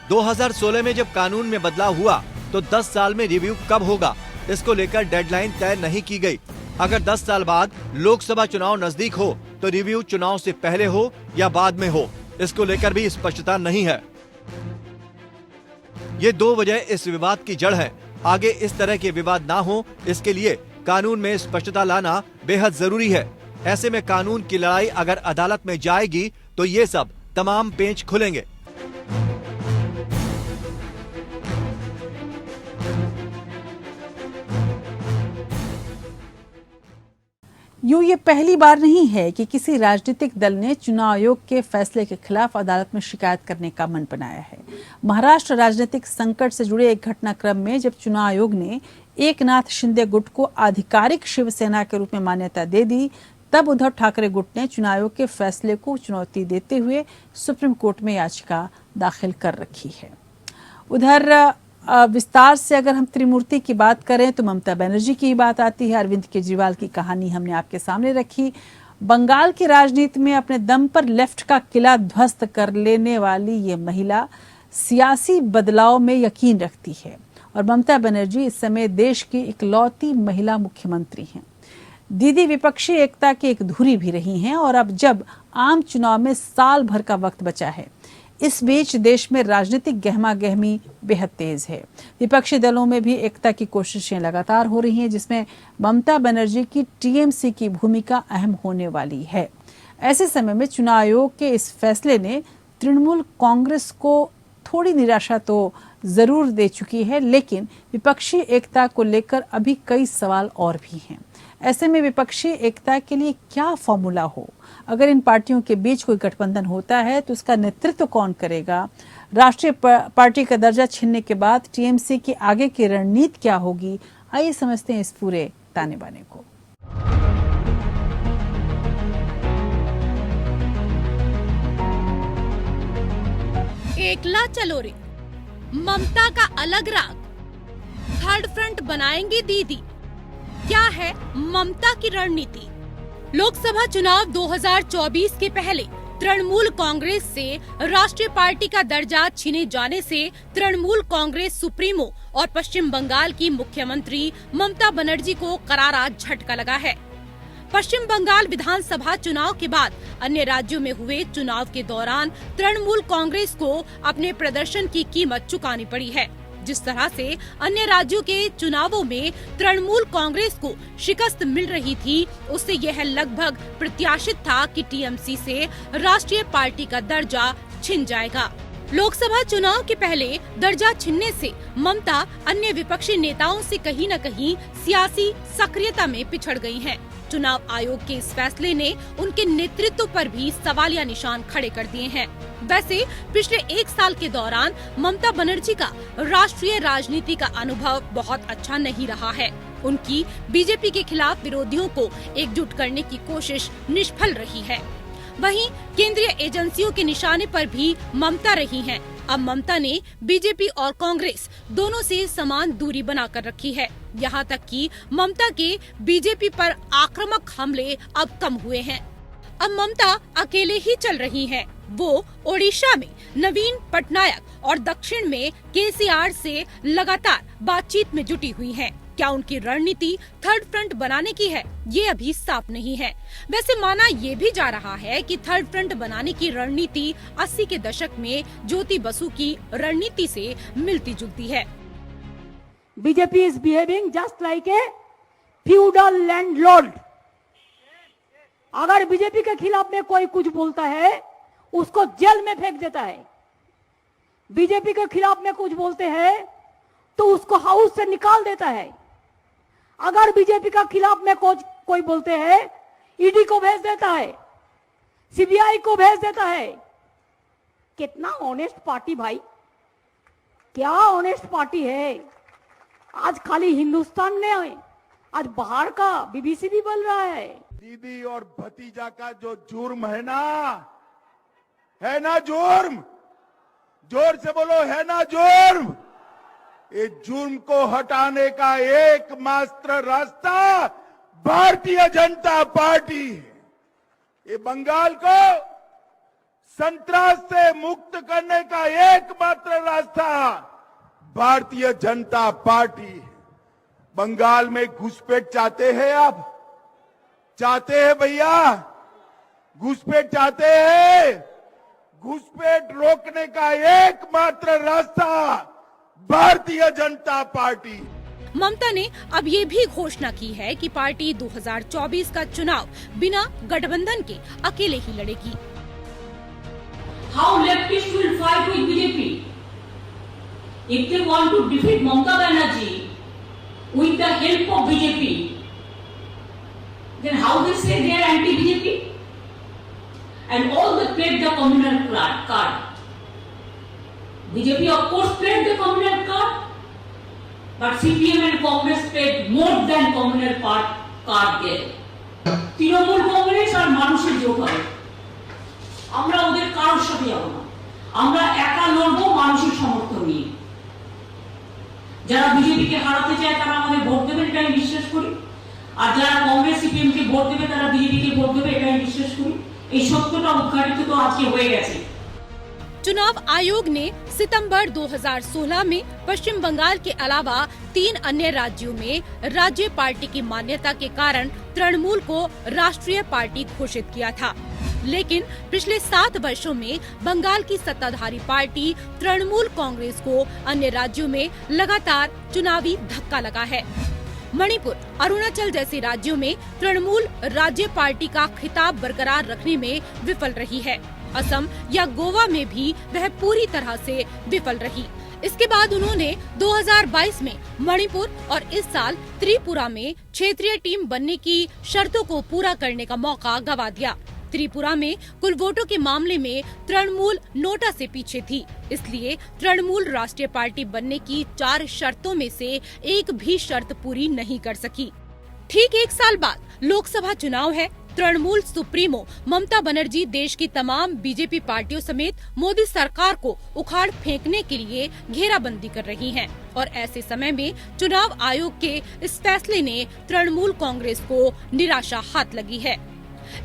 2016 में जब कानून में बदलाव हुआ तो 10 साल में रिव्यू कब होगा, इसको लेकर डेडलाइन तय नहीं की गई। अगर 10 साल बाद लोकसभा चुनाव नजदीक हो तो रिव्यू चुनाव से पहले हो या बाद में हो, इसको लेकर भी स्पष्टता नहीं है। ये 2 वजह इस विवाद की जड़ है। आगे इस तरह के विवाद ना हो, इसके लिए कानून में स्पष्टता लाना बेहद जरूरी है। ऐसे में कानून की लड़ाई अगर अदालत में जाएगी तो ये सब तमाम पेंच खुलेंगे। यूं ये पहली बार नहीं है कि किसी राजनीतिक दल ने चुनाव आयोग के फैसले के खिलाफ अदालत में शिकायत करने का मन बनाया है। महाराष्ट्र राजनीतिक संकट से जुड़े एक घटनाक्रम में जब चुनाव आयोग ने एकनाथ शिंदे गुट को आधिकारिक शिवसेना के रूप में मान्यता दे दी, तब उद्धव ठाकरे गुट ने चुनाव आयोग के फैसले को चुनौती देते हुए सुप्रीम कोर्ट में याचिका दाखिल कर रखी है। उधर विस्तार से अगर हम त्रिमूर्ति की बात करें तो ममता बनर्जी की बात आती है। अरविंद केजरीवाल की कहानी हमने आपके सामने रखी। बंगाल की राजनीति में अपने दम पर लेफ्ट का किला ध्वस्त कर लेने वाली ये महिला सियासी बदलाव में यकीन रखती है और ममता बनर्जी इस समय देश की इकलौती महिला मुख्यमंत्री हैं। दीदी विपक्षी एकता की एक धुरी भी रही हैं और अब जब आम चुनाव में साल भर का वक्त बचा है, इस बीच देश में राजनीतिक गहमा गहमी बेहद तेज है। विपक्षी दलों में भी एकता की कोशिशें लगातार हो रही हैं, जिसमें ममता बनर्जी की टीएमसी की भूमिका अहम होने वाली है। ऐसे समय में चुनाव आयोग के इस फैसले ने तृणमूल कांग्रेस को थोड़ी निराशा तो जरूर दे चुकी है, लेकिन विपक्षी एकता को लेकर अभी कई सवाल और भी हैं। ऐसे में विपक्षी एकता के लिए क्या फॉर्मूला हो? अगर इन पार्टियों के बीच कोई गठबंधन होता है तो उसका नेतृत्व कौन करेगा? राष्ट्रीय पार्टी का दर्जा छीनने के बाद टीएमसी की आगे की रणनीति क्या होगी? आइए समझते हैं इस पूरे ताने बाने को। एकला चलो रे, ममता का अलग राग, थर्ड फ्रंट बनाएंगी दीदी। क्या है ममता की रणनीति? लोकसभा चुनाव 2024 के पहले तृणमूल कांग्रेस से राष्ट्रीय पार्टी का दर्जा छीने जाने से तृणमूल कांग्रेस सुप्रीमो और पश्चिम बंगाल की मुख्यमंत्री ममता बनर्जी को करारा झटका लगा है। पश्चिम बंगाल विधानसभा चुनाव के बाद अन्य राज्यों में हुए चुनाव के दौरान तृणमूल कांग्रेस को अपने प्रदर्शन की कीमत चुकानी पड़ी है। जिस तरह से अन्य राज्यों के चुनावों में तृणमूल कांग्रेस को शिकस्त मिल रही थी, उससे यह लगभग प्रत्याशित था कि टीएमसी से राष्ट्रीय पार्टी का दर्जा छिन जाएगा। लोकसभा चुनाव के पहले दर्जा छिनने से ममता अन्य विपक्षी नेताओं से कहीं न कहीं सियासी सक्रियता में पिछड़ गई हैं। चुनाव आयोग के इस फैसले ने उनके नेतृत्व पर भी सवालिया निशान खड़े कर दिए हैं। वैसे पिछले एक साल के दौरान ममता बनर्जी का राष्ट्रीय राजनीति का अनुभव बहुत अच्छा नहीं रहा है। उनकी बीजेपी के खिलाफ विरोधियों को एकजुट करने की कोशिश निष्फल रही है। वहीं केंद्रीय एजेंसियों के निशाने पर भी ममता रही हैं। अब ममता ने बीजेपी और कांग्रेस दोनों से समान दूरी बनाकर रखी है। यहाँ तक कि ममता के बीजेपी पर आक्रामक हमले अब कम हुए हैं। अब ममता अकेले ही चल रही हैं। वो ओडिशा में नवीन पटनायक और दक्षिण में केसीआर से लगातार बातचीत में जुटी हुई हैं। क्या उनकी रणनीति थर्ड फ्रंट बनाने की है, ये अभी साफ नहीं है। वैसे माना ये भी जा रहा है कि थर्ड फ्रंट बनाने की रणनीति 80 के दशक में ज्योति बसु की रणनीति से मिलती जुलती है। BJP is behaving just like a feudal landlord. अगर बीजेपी के खिलाफ में कोई कुछ बोलता है, उसको जेल में फेंक देता है। बीजेपी के खिलाफ में कुछ बोलते हैं तो उसको हाउस से निकाल देता है। अगर बीजेपी का खिलाफ में कोई बोलते हैं, ईडी को भेज देता है, सीबीआई को भेज देता है। कितना ऑनेस्ट पार्टी भाई, क्या ऑनेस्ट पार्टी है। आज खाली हिंदुस्तान में है, आज बाहर का बीबीसी भी बोल रहा है। दीदी और भतीजा का जो जुर्म है ना जुर्म, जोर से बोलो, है ना जुर्म। ये जुर्म को हटाने का एकमात्र रास्ता भारतीय जनता पार्टी है। ये बंगाल को संतरास से मुक्त करने का एकमात्र रास्ता भारतीय जनता पार्टी है। बंगाल में घुसपैठ चाहते हैं आप? चाहते हैं भैया? घुसपैठ चाहते हैं? घुसपैठ रोकने का एकमात्र रास्ता भारतीय जनता पार्टी। ममता ने अब ये भी घोषणा की है कि पार्टी 2024 का चुनाव बिना गठबंधन के अकेले ही लड़ेगी। How leftists will fight with BJP? If they want to defeat Mamata Banerjee with the help of BJP, Then how they say they are anti-BJP? And all they played the communal card. BJP of course played the communal card, but CPM and Congress played more than communal card there. Trinamool Congress আর মানুষের যোগ হবে, আমরা ওদের কারোর সাথে যাব না, আমরা একা লড়বো মানুষের সমর্থন নিয়ে। যারা বিজেপিকে হারাতে চায় তারা আমাদের ভোট দেবে, এটা আমি বিশ্বাস করি, আর যারা কংগ্রেস সিপিএম কে ভোট দেবে তারা বিজেপিকে ভোট দেবে, এটা আমি বিশ্বাস করি। এই সত্যটা উদ্ঘাটিত তো আজকে হয়ে গেছে। चुनाव आयोग ने सितंबर 2016 में पश्चिम बंगाल के अलावा 3 अन्य राज्यों में राज्य पार्टी की मान्यता के कारण तृणमूल को राष्ट्रीय पार्टी घोषित किया था, लेकिन पिछले 7 वर्षों में बंगाल की सत्ताधारी पार्टी तृणमूल कांग्रेस को अन्य राज्यों में लगातार चुनावी धक्का लगा है। मणिपुर, अरुणाचल जैसे राज्यों में तृणमूल राज्य पार्टी का खिताब बरकरार रखने में विफल रही है। असम या गोवा में भी वह पूरी तरह से विफल रही। इसके बाद उन्होंने 2022 में मणिपुर और इस साल त्रिपुरा में क्षेत्रीय टीम बनने की शर्तों को पूरा करने का मौका गंवा दिया। त्रिपुरा में कुल वोटों के मामले में तृणमूल नोटा से पीछे थी, इसलिए तृणमूल राष्ट्रीय पार्टी बनने की 4 शर्तों में से एक भी शर्त पूरी नहीं कर सकी। ठीक 1 साल बाद लोकसभा चुनाव है। तृणमूल सुप्रीमो ममता बनर्जी देश की तमाम बीजेपी पार्टियों समेत मोदी सरकार को उखाड़ फेंकने के लिए घेराबंदी कर रही हैं, और ऐसे समय में चुनाव आयोग के इस फैसले ने तृणमूल कांग्रेस को निराशा हाथ लगी है।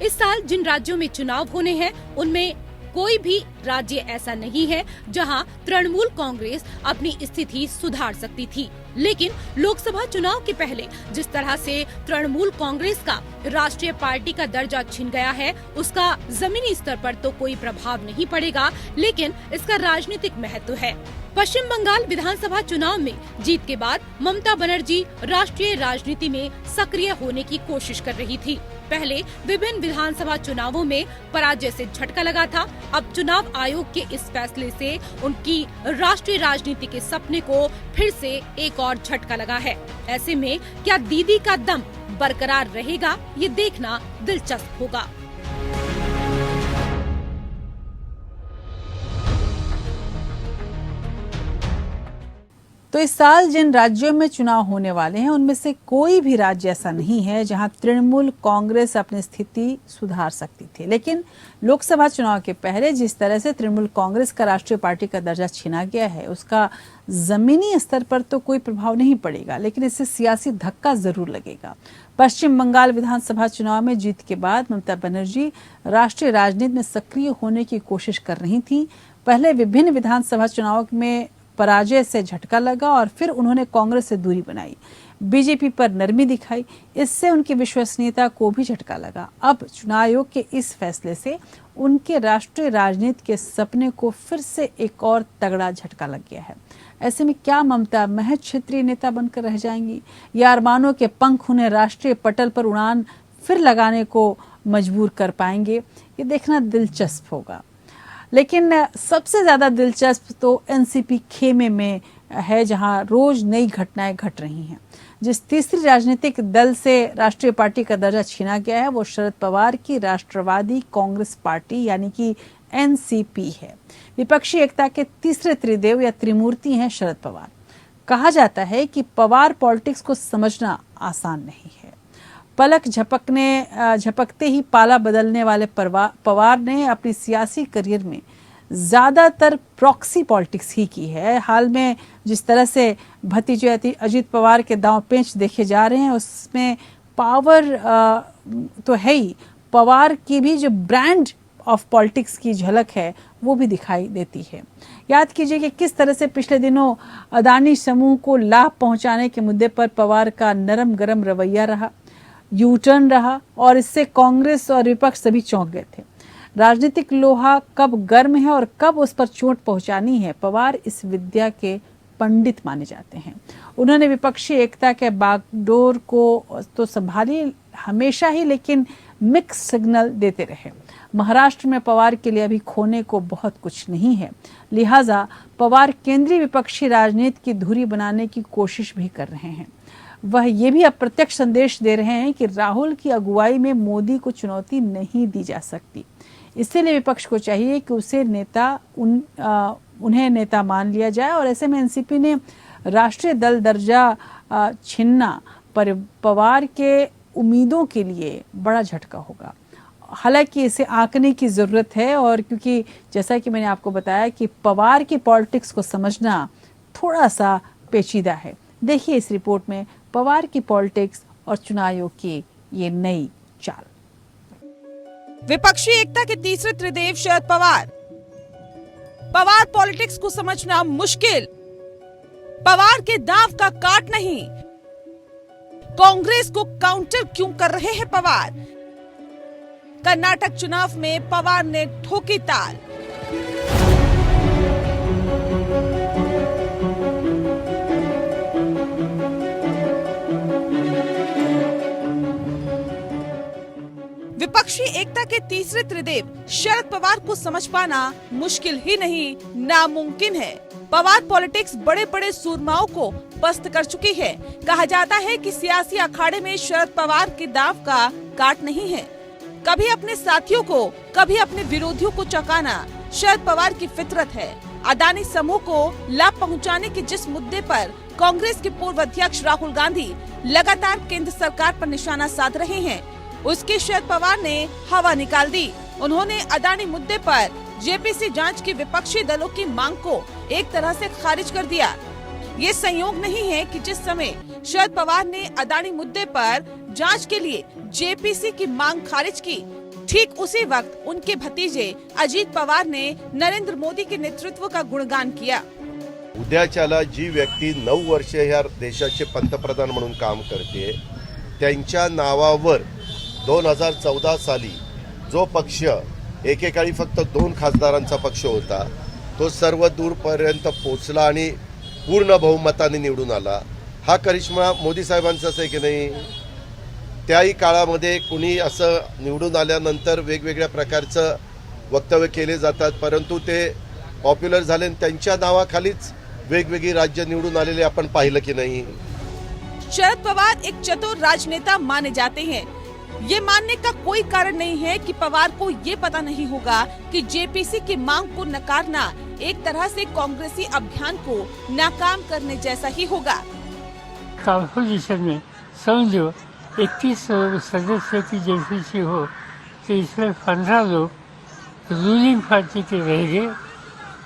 इस साल जिन राज्यों में चुनाव होने हैं उनमें कोई भी राज्य ऐसा नहीं है जहां तृणमूल कांग्रेस अपनी स्थिति सुधार सकती थी, लेकिन लोकसभा चुनाव के पहले जिस तरह से तृणमूल कांग्रेस का राष्ट्रीय पार्टी का दर्जा छिन गया है, उसका जमीनी स्तर पर तो कोई प्रभाव नहीं पड़ेगा, लेकिन इसका राजनीतिक महत्व है। पश्चिम बंगाल विधानसभा चुनाव में जीत के बाद ममता बनर्जी राष्ट्रीय राजनीति में सक्रिय होने की कोशिश कर रही थी। पहले विभिन्न विधानसभा चुनावों में पराजय से झटका लगा था। अब चुनाव आयोग के इस फैसले से उनकी राष्ट्रीय राजनीति के सपने को फिर से एक और झटका लगा है। ऐसे में क्या दीदी का दम बरकरार रहेगा, ये देखना दिलचस्प होगा। तो इस साल जिन राज्यों में चुनाव होने वाले हैं उनमें से कोई भी राज्य ऐसा नहीं है जहां तृणमूल कांग्रेस अपनी स्थिति सुधार सकती थी, लेकिन लोकसभा चुनाव के पहले जिस तरह से तृणमूल कांग्रेस का राष्ट्रीय पार्टी का दर्जा छीना गया है, उसका जमीनी स्तर पर तो कोई प्रभाव नहीं पड़ेगा, लेकिन इससे सियासी धक्का जरूर लगेगा। पश्चिम बंगाल विधानसभा चुनाव में जीत के बाद ममता बनर्जी राष्ट्रीय राजनीति में सक्रिय होने की कोशिश कर रही थी। पहले विभिन्न विधानसभा चुनाव में पराजय से झटका लगा और फिर उन्होंने कांग्रेस से दूरी बनाई, बीजेपी पर नरमी दिखाई, इससे उनकी विश्वसनीयता को भी झटका लगा। अब चुनाव आयोग के इस फैसले से उनके राष्ट्रीय राजनीति के सपने को फिर से एक और तगड़ा झटका लग गया है। ऐसे में क्या ममता महज क्षेत्रीय नेता बनकर रह जाएंगी या अरमानों के पंख उन्हें राष्ट्रीय पटल पर उड़ान फिर लगाने को मजबूर कर पाएंगे, ये देखना दिलचस्प होगा। लेकिन सबसे ज्यादा दिलचस्प तो एनसीपी खेमे में है, जहां रोज नई घटनाएं घट रही हैं। जिस तीसरी राजनीतिक दल से राष्ट्रीय पार्टी का दर्जा छीना गया है वो शरद पवार की राष्ट्रवादी कांग्रेस पार्टी यानी कि एनसीपी है। विपक्षी एकता के तीसरे त्रिदेव या त्रिमूर्ति हैं शरद पवार। कहा जाता है कि पवार पॉलिटिक्स को समझना आसान नहीं है। पलक झपकते ही पाला बदलने वाले पवार ने अपनी सियासी करियर में ज्यादातर प्रॉक्सी पॉलिटिक्स ही की है। हाल में जिस तरह से भतीजे अजीत पवार के दांव पेंच देखे जा रहे हैं उसमें पावर तो है ही, पवार की भी जो ब्रांड ऑफ पॉलिटिक्स की झलक है वो भी दिखाई देती है। याद कीजिए कि किस तरह से पिछले दिनों अदानी समूह को लाभ पहुंचाने के मुद्दे पर पवार का नरम गरम रवैया रहा, यू टर्न रहा और इससे कांग्रेस और विपक्ष सभी चौंक गए थे। राजनीतिक लोहा कब गर्म है और कब उस पर चोट पहुंचानी है, पवार इस विद्या के पंडित माने जाते हैं। उन्होंने विपक्षी एकता के बागडोर को तो संभाली हमेशा ही, लेकिन मिक्स सिग्नल देते रहे। महाराष्ट्र में पवार के लिए अभी खोने को बहुत कुछ नहीं है, लिहाजा पवार केंद्रीय विपक्षी राजनीति की धुरी बनाने की कोशिश भी कर रहे हैं। वह ये भी अप्रत्यक्ष संदेश दे रहे हैं कि राहुल की अगुवाई में मोदी को चुनौती नहीं दी जा सकती। इसलिए विपक्ष को चाहिए कि उसे उन्हें नेता मान लिया जाए और ऐसे में एनसीपी ने राष्ट्रीय दल दर्जा छीनना पर पवार के उम्मीदों के लिए बड़ा झटका होगा। हालांकि इसे आंकने की जरूरत है और क्योंकि जैसा कि मैंने आपको बताया कि पवार की पॉलिटिक्स को समझना थोड़ा सा पेचीदा है। देखिए इस रिपोर्ट में पवार की पॉलिटिक्स और चुनाव आयोग की ये नई चाल। विपक्षी एकता के तीसरे त्रिदेव शरद पवार। पवार पॉलिटिक्स को समझना मुश्किल, पवार के दांव का काट नहीं। कांग्रेस को काउंटर क्यों कर रहे हैं पवार? कर्नाटक चुनाव में पवार ने ठोकी ताल। विपक्षी एकता के तीसरे त्रिदेव शरद पवार को समझ पाना मुश्किल ही नहीं नामुमकिन है। पवार पॉलिटिक्स बड़े बड़े सूरमाओं को पस्त कर चुकी है। कहा जाता है कि सियासी अखाड़े में शरद पवार के दांव का काट नहीं है। कभी अपने साथियों को कभी अपने विरोधियों को चौंकाना शरद पवार की फितरत है। अदानी समूह को लाभ पहुंचाने के जिस मुद्दे पर कांग्रेस के पूर्व अध्यक्ष राहुल गांधी लगातार केंद्र सरकार पर निशाना साध रहे हैं, उसके शरद पवार ने हवा निकाल दी। उन्होंने अदानी मुद्दे पर जेपीसी जांच की विपक्षी दलों की मांग को एक तरह से खारिज कर दिया। ये संयोग नहीं है कि जिस समय शरद पवार ने अदानी मुद्दे पर जांच के लिए जेपीसी की मांग खारिज की, ठीक उसी वक्त उनके भतीजे अजीत पवार ने नरेंद्र मोदी के नेतृत्व का गुणगान किया। उद्याच्याला जी व्यक्ती 9 वर्ष ह्या देशाचे पंतप्रधान म्हणून काम करते, त्यांच्या नावावर 2014 साली जो पक्ष एकेकाळी फक्त 2 खासदारांचा पक्ष होता, तो सर्व दूरपर्यंत पोहोचला आणि पूर्ण बहुमताने निवडून आला। हा करिश्मा मोदी साहेबांचाच आहे की नाही? त्याही काळामध्ये कुणी असं निवडून आल्यानंतर वेगवेगळ्या प्रकारचं वक्तव्य केले जातात, परंतु ते पॉप्युलर झाले त्यांच्या नावाखालीच वेगवेगळी राज्य निवडून आलेले आपण पाहिलं की नाही? शरद पवार एक चतुर राजनेता माने जाते हैं। ये मानने का कोई कारण नहीं है कि पवार को ये पता नहीं होगा कि जेपीसी की मांग को नकारना एक तरह से कांग्रेसी अभियान को नाकाम करने जैसा ही होगा। कंपोजिशन में समझो 31 सदस्य की जेपीसी हो तो इसमें 15 लोग रूलिंग पार्टी के रहेंगे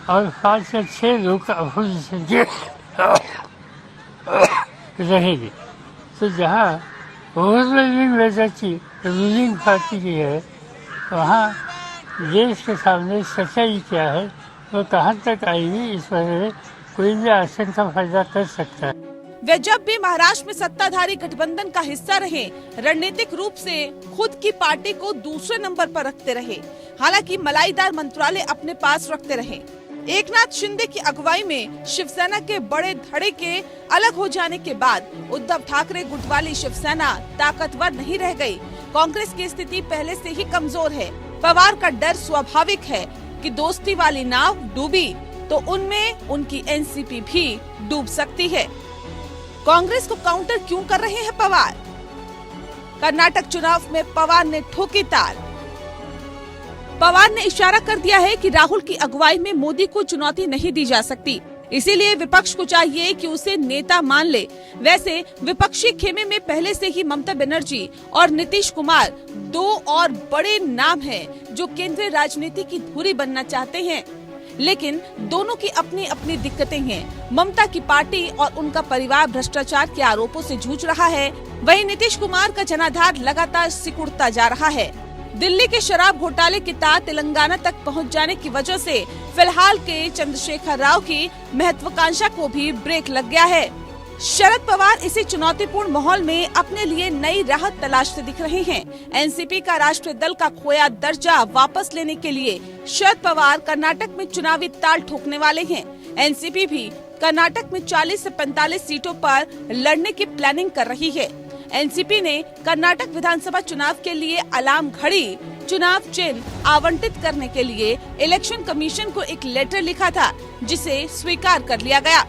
और 5 या 6 लोग अपोजिशन के रहेंगे। तो जहाँ ओवरवेलमिंग मेजॉरिटी रूलिंग पार्टी की है, वहाँ देश के सामने सच्चाई क्या है वो कहाँ तक आएगी, इस बारे में कोई भी आसन का फायदा कर सकता है। वे जब भी महाराष्ट्र में सत्ताधारी गठबंधन का हिस्सा रहे, रणनीतिक रूप से खुद की पार्टी को दूसरे नंबर पर रखते रहे। हालांकि मलाईदार मंत्रालय अपने पास रखते रहे। एकनाथ शिंदे की अगुवाई में शिवसेना के बड़े धड़े के अलग हो जाने के बाद उद्धव ठाकरे गुट वाली शिवसेना ताकतवर नहीं रह गई। कांग्रेस की स्थिति पहले से ही कमजोर है। पवार का डर स्वाभाविक है कि दोस्ती वाली नाव डूबी तो उनमें उनकी एनसीपी भी डूब सकती है। कांग्रेस को काउंटर क्यों कर रहे हैं पवार? कर्नाटक चुनाव में पवार ने ठोकी ताल। पवार ने इशारा कर दिया है कि राहुल की अगुवाई में मोदी को चुनौती नहीं दी जा सकती, इसीलिए विपक्ष को चाहिए कि उसे नेता मान ले। वैसे विपक्षी खेमे में पहले से ही ममता बनर्जी और नीतीश कुमार 2 और बड़े नाम हैं जो केंद्रीय राजनीति की धुरी बनना चाहते हैं, लेकिन दोनों की अपनी अपनी दिक्कतें हैं। ममता की पार्टी और उनका परिवार भ्रष्टाचार के आरोपों से जूझ रहा है, वहीं नीतीश कुमार का जनाधार लगातार सिकुड़ता जा रहा है। दिल्ली के शराब घोटाले की तार तेलंगाना तक पहुंच जाने की वजह से फिलहाल के चंद्रशेखर राव की महत्वाकांक्षा को भी ब्रेक लग गया है। शरद पवार इसी चुनौतीपूर्ण माहौल में अपने लिए नई राहत तलाशते दिख रहे हैं। एनसीपी का राष्ट्रीय दल का खोया दर्जा वापस लेने के लिए शरद पवार कर्नाटक में चुनावी ताल ठोकने वाले हैं। एनसीपी भी कर्नाटक में 40 से 45 सीटों पर लड़ने की प्लानिंग कर रही है। एनसीपी ने कर्नाटक विधानसभा चुनाव के लिए अलार्म घड़ी, चुनाव चिन्ह आवंटित करने के लिए इलेक्शन कमीशन को एक लेटर लिखा था, जिसे स्वीकार कर लिया गया।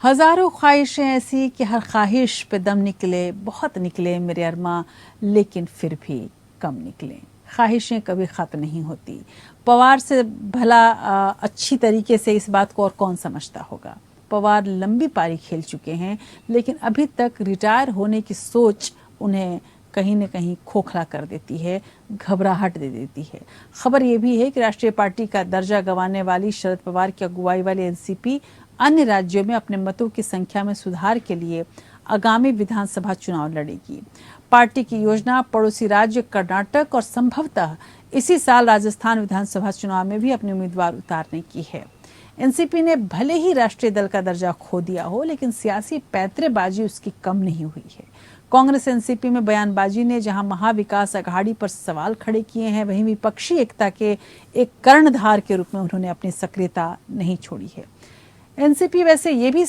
हजारों ख्वाहिशें ऐसी कि हर ख्वाहिश पे दम निकले, बहुत निकले मेरे अरमा, लेकिन फिर भी कम निकले। ख्वाहिशें कभी ख़त्म नहीं होती। पवार से भला अच्छी तरीके से इस बात को और कौन समझता होगा। पवार लंबी पारी खेल चुके हैं, लेकिन अभी तक रिटायर होने की सोच उन्हें कहीं न कहीं खोखला कर देती है, घबराहट दे देती है। खबर ये भी है कि राष्ट्रीय पार्टी का दर्जा गंवाने वाली शरद पवार की अगुवाई वाली एनसीपी अन्य राज्यों में अपने मतों की संख्या में सुधार के लिए आगामी विधानसभा चुनाव लड़ेगी। पार्टी की योजना पड़ोसी राज्य कर्नाटक और संभवतः इसी साल राजस्थान विधानसभा चुनाव में भी अपने उम्मीदवार उतारने की है। एनसीपी ने भले ही राष्ट्रीय दल का दर्जा खो दिया हो, लेकिन सियासी पैंतरेबाजी उसकी कम नहीं हुई है। कांग्रेस एनसीपी में बयानबाजी ने जहां महाविकास अघाड़ी पर सवाल खड़े किए हैं, वहीं विपक्षी एकता के एक कर्णधार के रूप में उन्होंने अपनी सक्रियता नहीं छोड़ी है। एनसीपी वैसे ये भी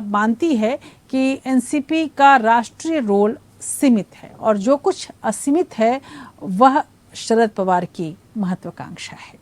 मानती है कि एनसीपी का राष्ट्रीय रोल सीमित है और जो कुछ असीमित है वह शरद पवार की महत्वाकांक्षा है।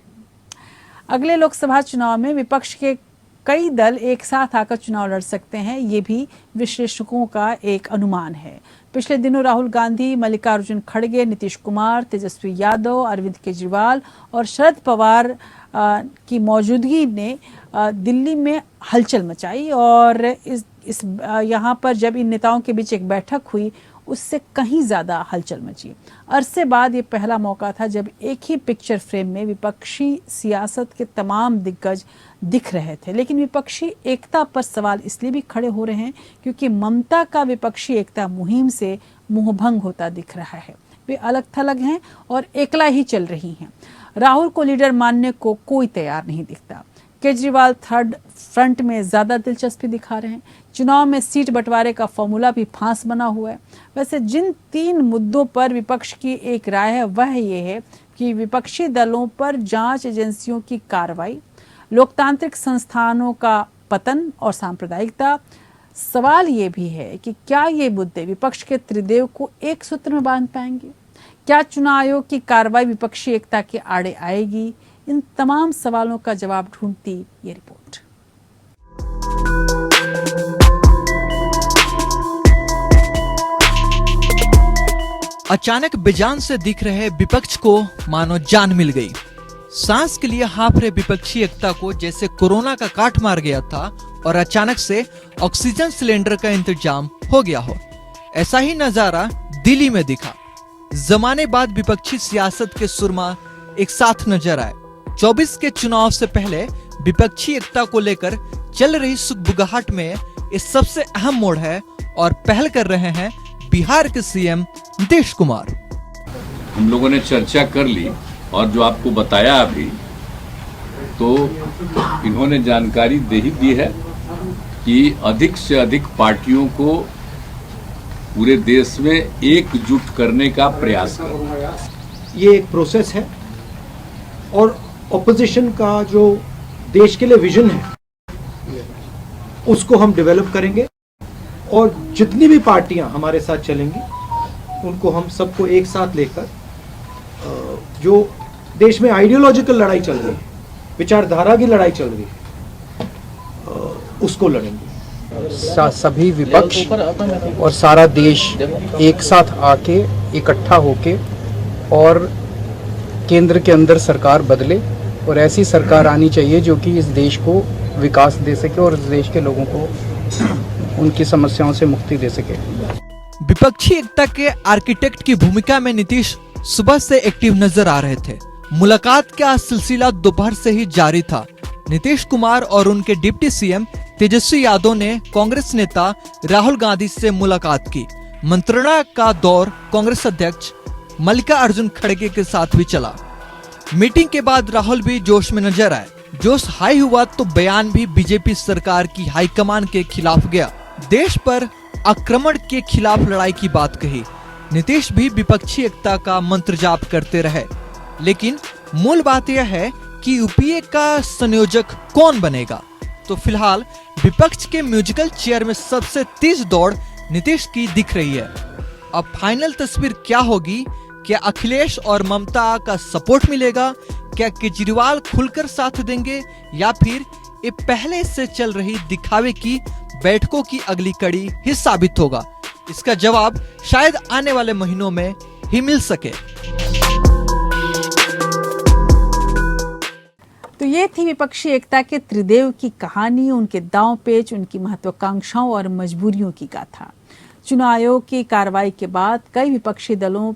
अगले लोकसभा चुनाव में विपक्ष के कई दल एक साथ आकर चुनाव लड़ सकते हैं, ये भी विश्लेषकों का एक अनुमान है। पिछले दिनों राहुल गांधी, मल्लिकार्जुन खड़गे, नीतीश कुमार, तेजस्वी यादव, अरविंद केजरीवाल और शरद पवार की मौजूदगी ने दिल्ली में हलचल मचाई और इस यहाँ पर जब इन नेताओं के बीच एक बैठक हुई, उससे कहीं ज़्यादा हलचल मची। अरसे बाद ये पहला मौका था जब एक ही पिक्चर फ्रेम में विपक्षी सियासत के तमाम दिग्गज दिख रहे थे। लेकिन विपक्षी एकता पर सवाल इसलिए भी खड़े हो रहे हैं क्योंकि ममता का विपक्षी एकता मुहिम से मुंहभंग होता दिख रहा है। वे अलग थलग हैं और एकला ही चल रही हैं। राहुल को लीडर मानने को कोई तैयार नहीं दिखता। केजरीवाल थर्ड फ्रंट में ज्यादा दिलचस्पी दिखा रहे हैं। चुनाव में सीट बंटवारे का फॉर्मूला भी फांस बना हुआ है। वैसे जिन 3 मुद्दों पर विपक्ष की एक राय है वह ये है कि विपक्षी दलों पर जांच एजेंसियों की कार्रवाई, लोकतांत्रिक संस्थानों का पतन और सांप्रदायिकता। सवाल ये भी है कि क्या ये मुद्दे विपक्ष के त्रिदेव को एक सूत्र में बांध पाएंगे? क्या चुनाव आयोग की कार्रवाई विपक्षी एकता के आड़े आएगी? इन तमाम सवालों का जवाब ढूंढती ये रिपोर्ट। अचानक बेजान से दिख रहे विपक्ष को मानो जान मिल गई। सांस के लिए हाँफ रहे विपक्षी एकता को जैसे कोरोना का काट मार गया था और अचानक से ऑक्सीजन सिलेंडर का इंतजाम हो गया हो। ऐसा ही नजारा दिल्ली में दिखा। जमाने बाद विपक्षी सियासत के सुरमा एक साथ नजर आए। 24 के चुनाव से पहले विपक्षी एकता को लेकर चल रही सुगबुगाहट में ये सबसे अहम मोड़ है और पहल कर रहे हैं बिहार के सीएम नीतीश कुमार। हम लोगों ने चर्चा कर ली और जो आपको बताया अभी, तो इन्होंने जानकारी दे ही दी है कि अधिक से अधिक पार्टियों को पूरे देश में एकजुट करने का प्रयास करना। ये एक प्रोसेस है और ऑपोजिशन का जो देश के लिए विजन है उसको हम डेवलप करेंगे और जितनी भी पार्टियां हमारे साथ चलेंगी उनको हम सबको एक साथ लेकर जो देश में आइडियोलॉजिकल लड़ाई चल रही है, विचारधारा की लड़ाई चल रही है, उसको लड़ेंगे। सभी विपक्ष और सारा देश एक साथ आके इकट्ठा होके और केंद्र के अंदर सरकार बदले और ऐसी सरकार आनी चाहिए जो कि इस देश को विकास दे सके और इस देश के लोगों को उनकी समस्याओं से मुक्ति दे सके। विपक्षी एकता के आर्किटेक्ट की भूमिका में नीतीश सुबह से एक्टिव नजर आ रहे थे। मुलाकात का सिलसिला दोपहर से ही जारी था। नीतीश कुमार और उनके डिप्टी सीएम तेजस्वी यादव ने कांग्रेस नेता राहुल गांधी से मुलाकात की। मंत्रणा का दौर कांग्रेस अध्यक्ष मल्लिकार्जुन खड़गे के साथ भी चला। मीटिंग के बाद राहुल भी जोश में नजर आए। जोश हाई हुआ तो बयान भी बीजेपी सरकार की हाईकमान के खिलाफ गया। देश पर आक्रमण के खिलाफ लड़ाई की बात कही। नीतीश भी विपक्षी एकता का मंत्र जाप करते रहे। लेकिन मूल बात यह है कि यूपीए का संयोजक कौन बनेगा। तो फिलहाल विपक्ष के म्यूजिकल चेयर में सबसे तेज दौड़ नीतीश की दिख रही है। अब फाइनल तस्वीर क्या होगी? क्या अखिलेश और ममता का सपोर्ट मिलेगा? क्या केजरीवाल खुलकर साथ देंगे या फिर ये पहले से चल रही दिखावे की बैठकों की अगली कड़ी ही साबित होगा। इसका जवाब शायद आने वाले महीनों में ही मिल सके। तो ये थी विपक्षी एकता के त्रिदेव की कहानी, उनके दांव पेच, उनकी महत्वाकांक्षाओं और मजबूरियों की गाथा। चुनाव आयोग की कार्रवाई के बाद कई विपक्षी दलों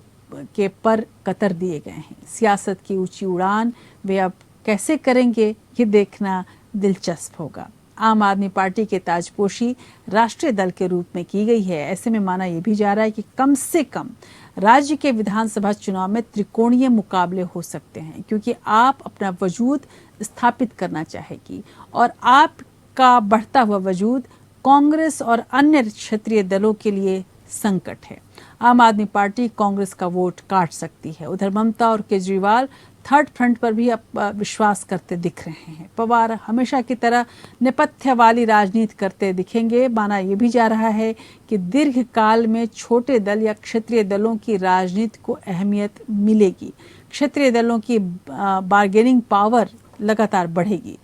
के पर कतर दिए गए हैं। सियासत की ऊंची उड़ान वे अब कैसे करेंगे, ये देखना दिलचस्प होगा। आम आदमी पार्टी के ताजपोशी राष्ट्रीय दल के रूप में की गई है। ऐसे में माना यह भी जा रहा है कि कम से कम राज्य के विधानसभा चुनाव में त्रिकोणीय मुकाबले हो सकते हैं, क्योंकि आप अपना वजूद स्थापित करना चाहेगी और आपका बढ़ता हुआ वजूद कांग्रेस और अन्य क्षेत्रीय दलों के लिए संकट है। आम आदमी पार्टी कांग्रेस का वोट काट सकती है। उधर ममता और केजरीवाल थर्ड फ्रंट पर भी विश्वास करते दिख रहे हैं। पवार हमेशा की तरह नेपथ्य वाली राजनीति करते दिखेंगे। माना यह भी जा रहा है कि दीर्घ काल में छोटे दल या क्षेत्रीय दलों की राजनीति को अहमियत मिलेगी। क्षेत्रीय दलों की बार्गेनिंग पावर लगातार बढ़ेगी।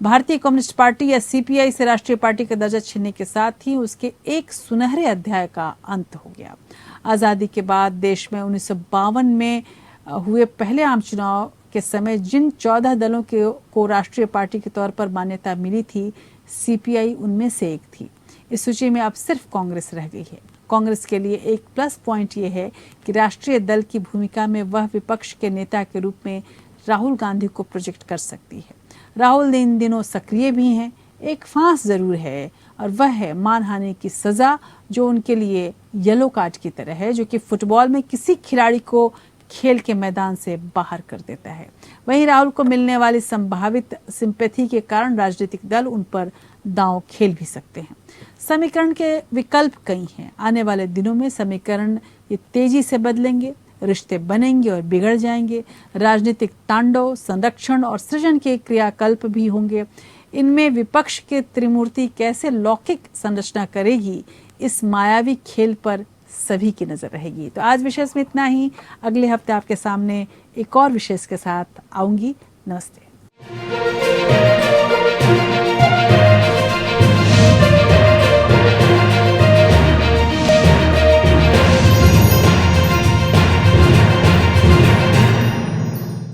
भारतीय कम्युनिस्ट पार्टी या सीपीआई से राष्ट्रीय पार्टी का दर्जा छीनने के साथ ही उसके एक सुनहरे अध्याय का अंत हो गया। आजादी के बाद देश में 1952 में हुए पहले आम चुनाव के समय जिन 14 दलों को राष्ट्रीय पार्टी के तौर पर मान्यता मिली थी, सीपीआई उनमें से एक थी। इस सूची में अब सिर्फ कांग्रेस रह गई है। कांग्रेस के लिए एक प्लस पॉइंट ये है कि राष्ट्रीय दल की भूमिका में वह विपक्ष के नेता के रूप में राहुल गांधी को प्रोजेक्ट कर सकती है। राहुल इन दिनों सक्रिय भी हैं। एक फांस जरूर है और वह है मानहानि की सजा, जो उनके लिए येलो कार्ड की तरह है, जो कि फुटबॉल में किसी खिलाड़ी को खेल के मैदान से बाहर कर देता है। वहीं राहुल को मिलने वाली संभावित सिंपैथी के कारण राजनीतिक दल उन पर दांव खेल भी सकते हैं। समीकरण के विकल्प कई हैं। आने वाले दिनों में समीकरण ये तेजी से बदलेंगे, रिश्ते बनेंगे और बिगड़ जाएंगे। राजनीतिक तांडव, संरक्षण और सृजन के क्रियाकल्प भी होंगे। इनमें विपक्ष के त्रिमूर्ति कैसे लौकिक संरचना करेगी, इस मायावी खेल पर सभी की नजर रहेगी। तो आज विशेष में इतना ही। अगले हफ्ते आपके सामने एक और विशेष के साथ आऊंगी। नमस्ते।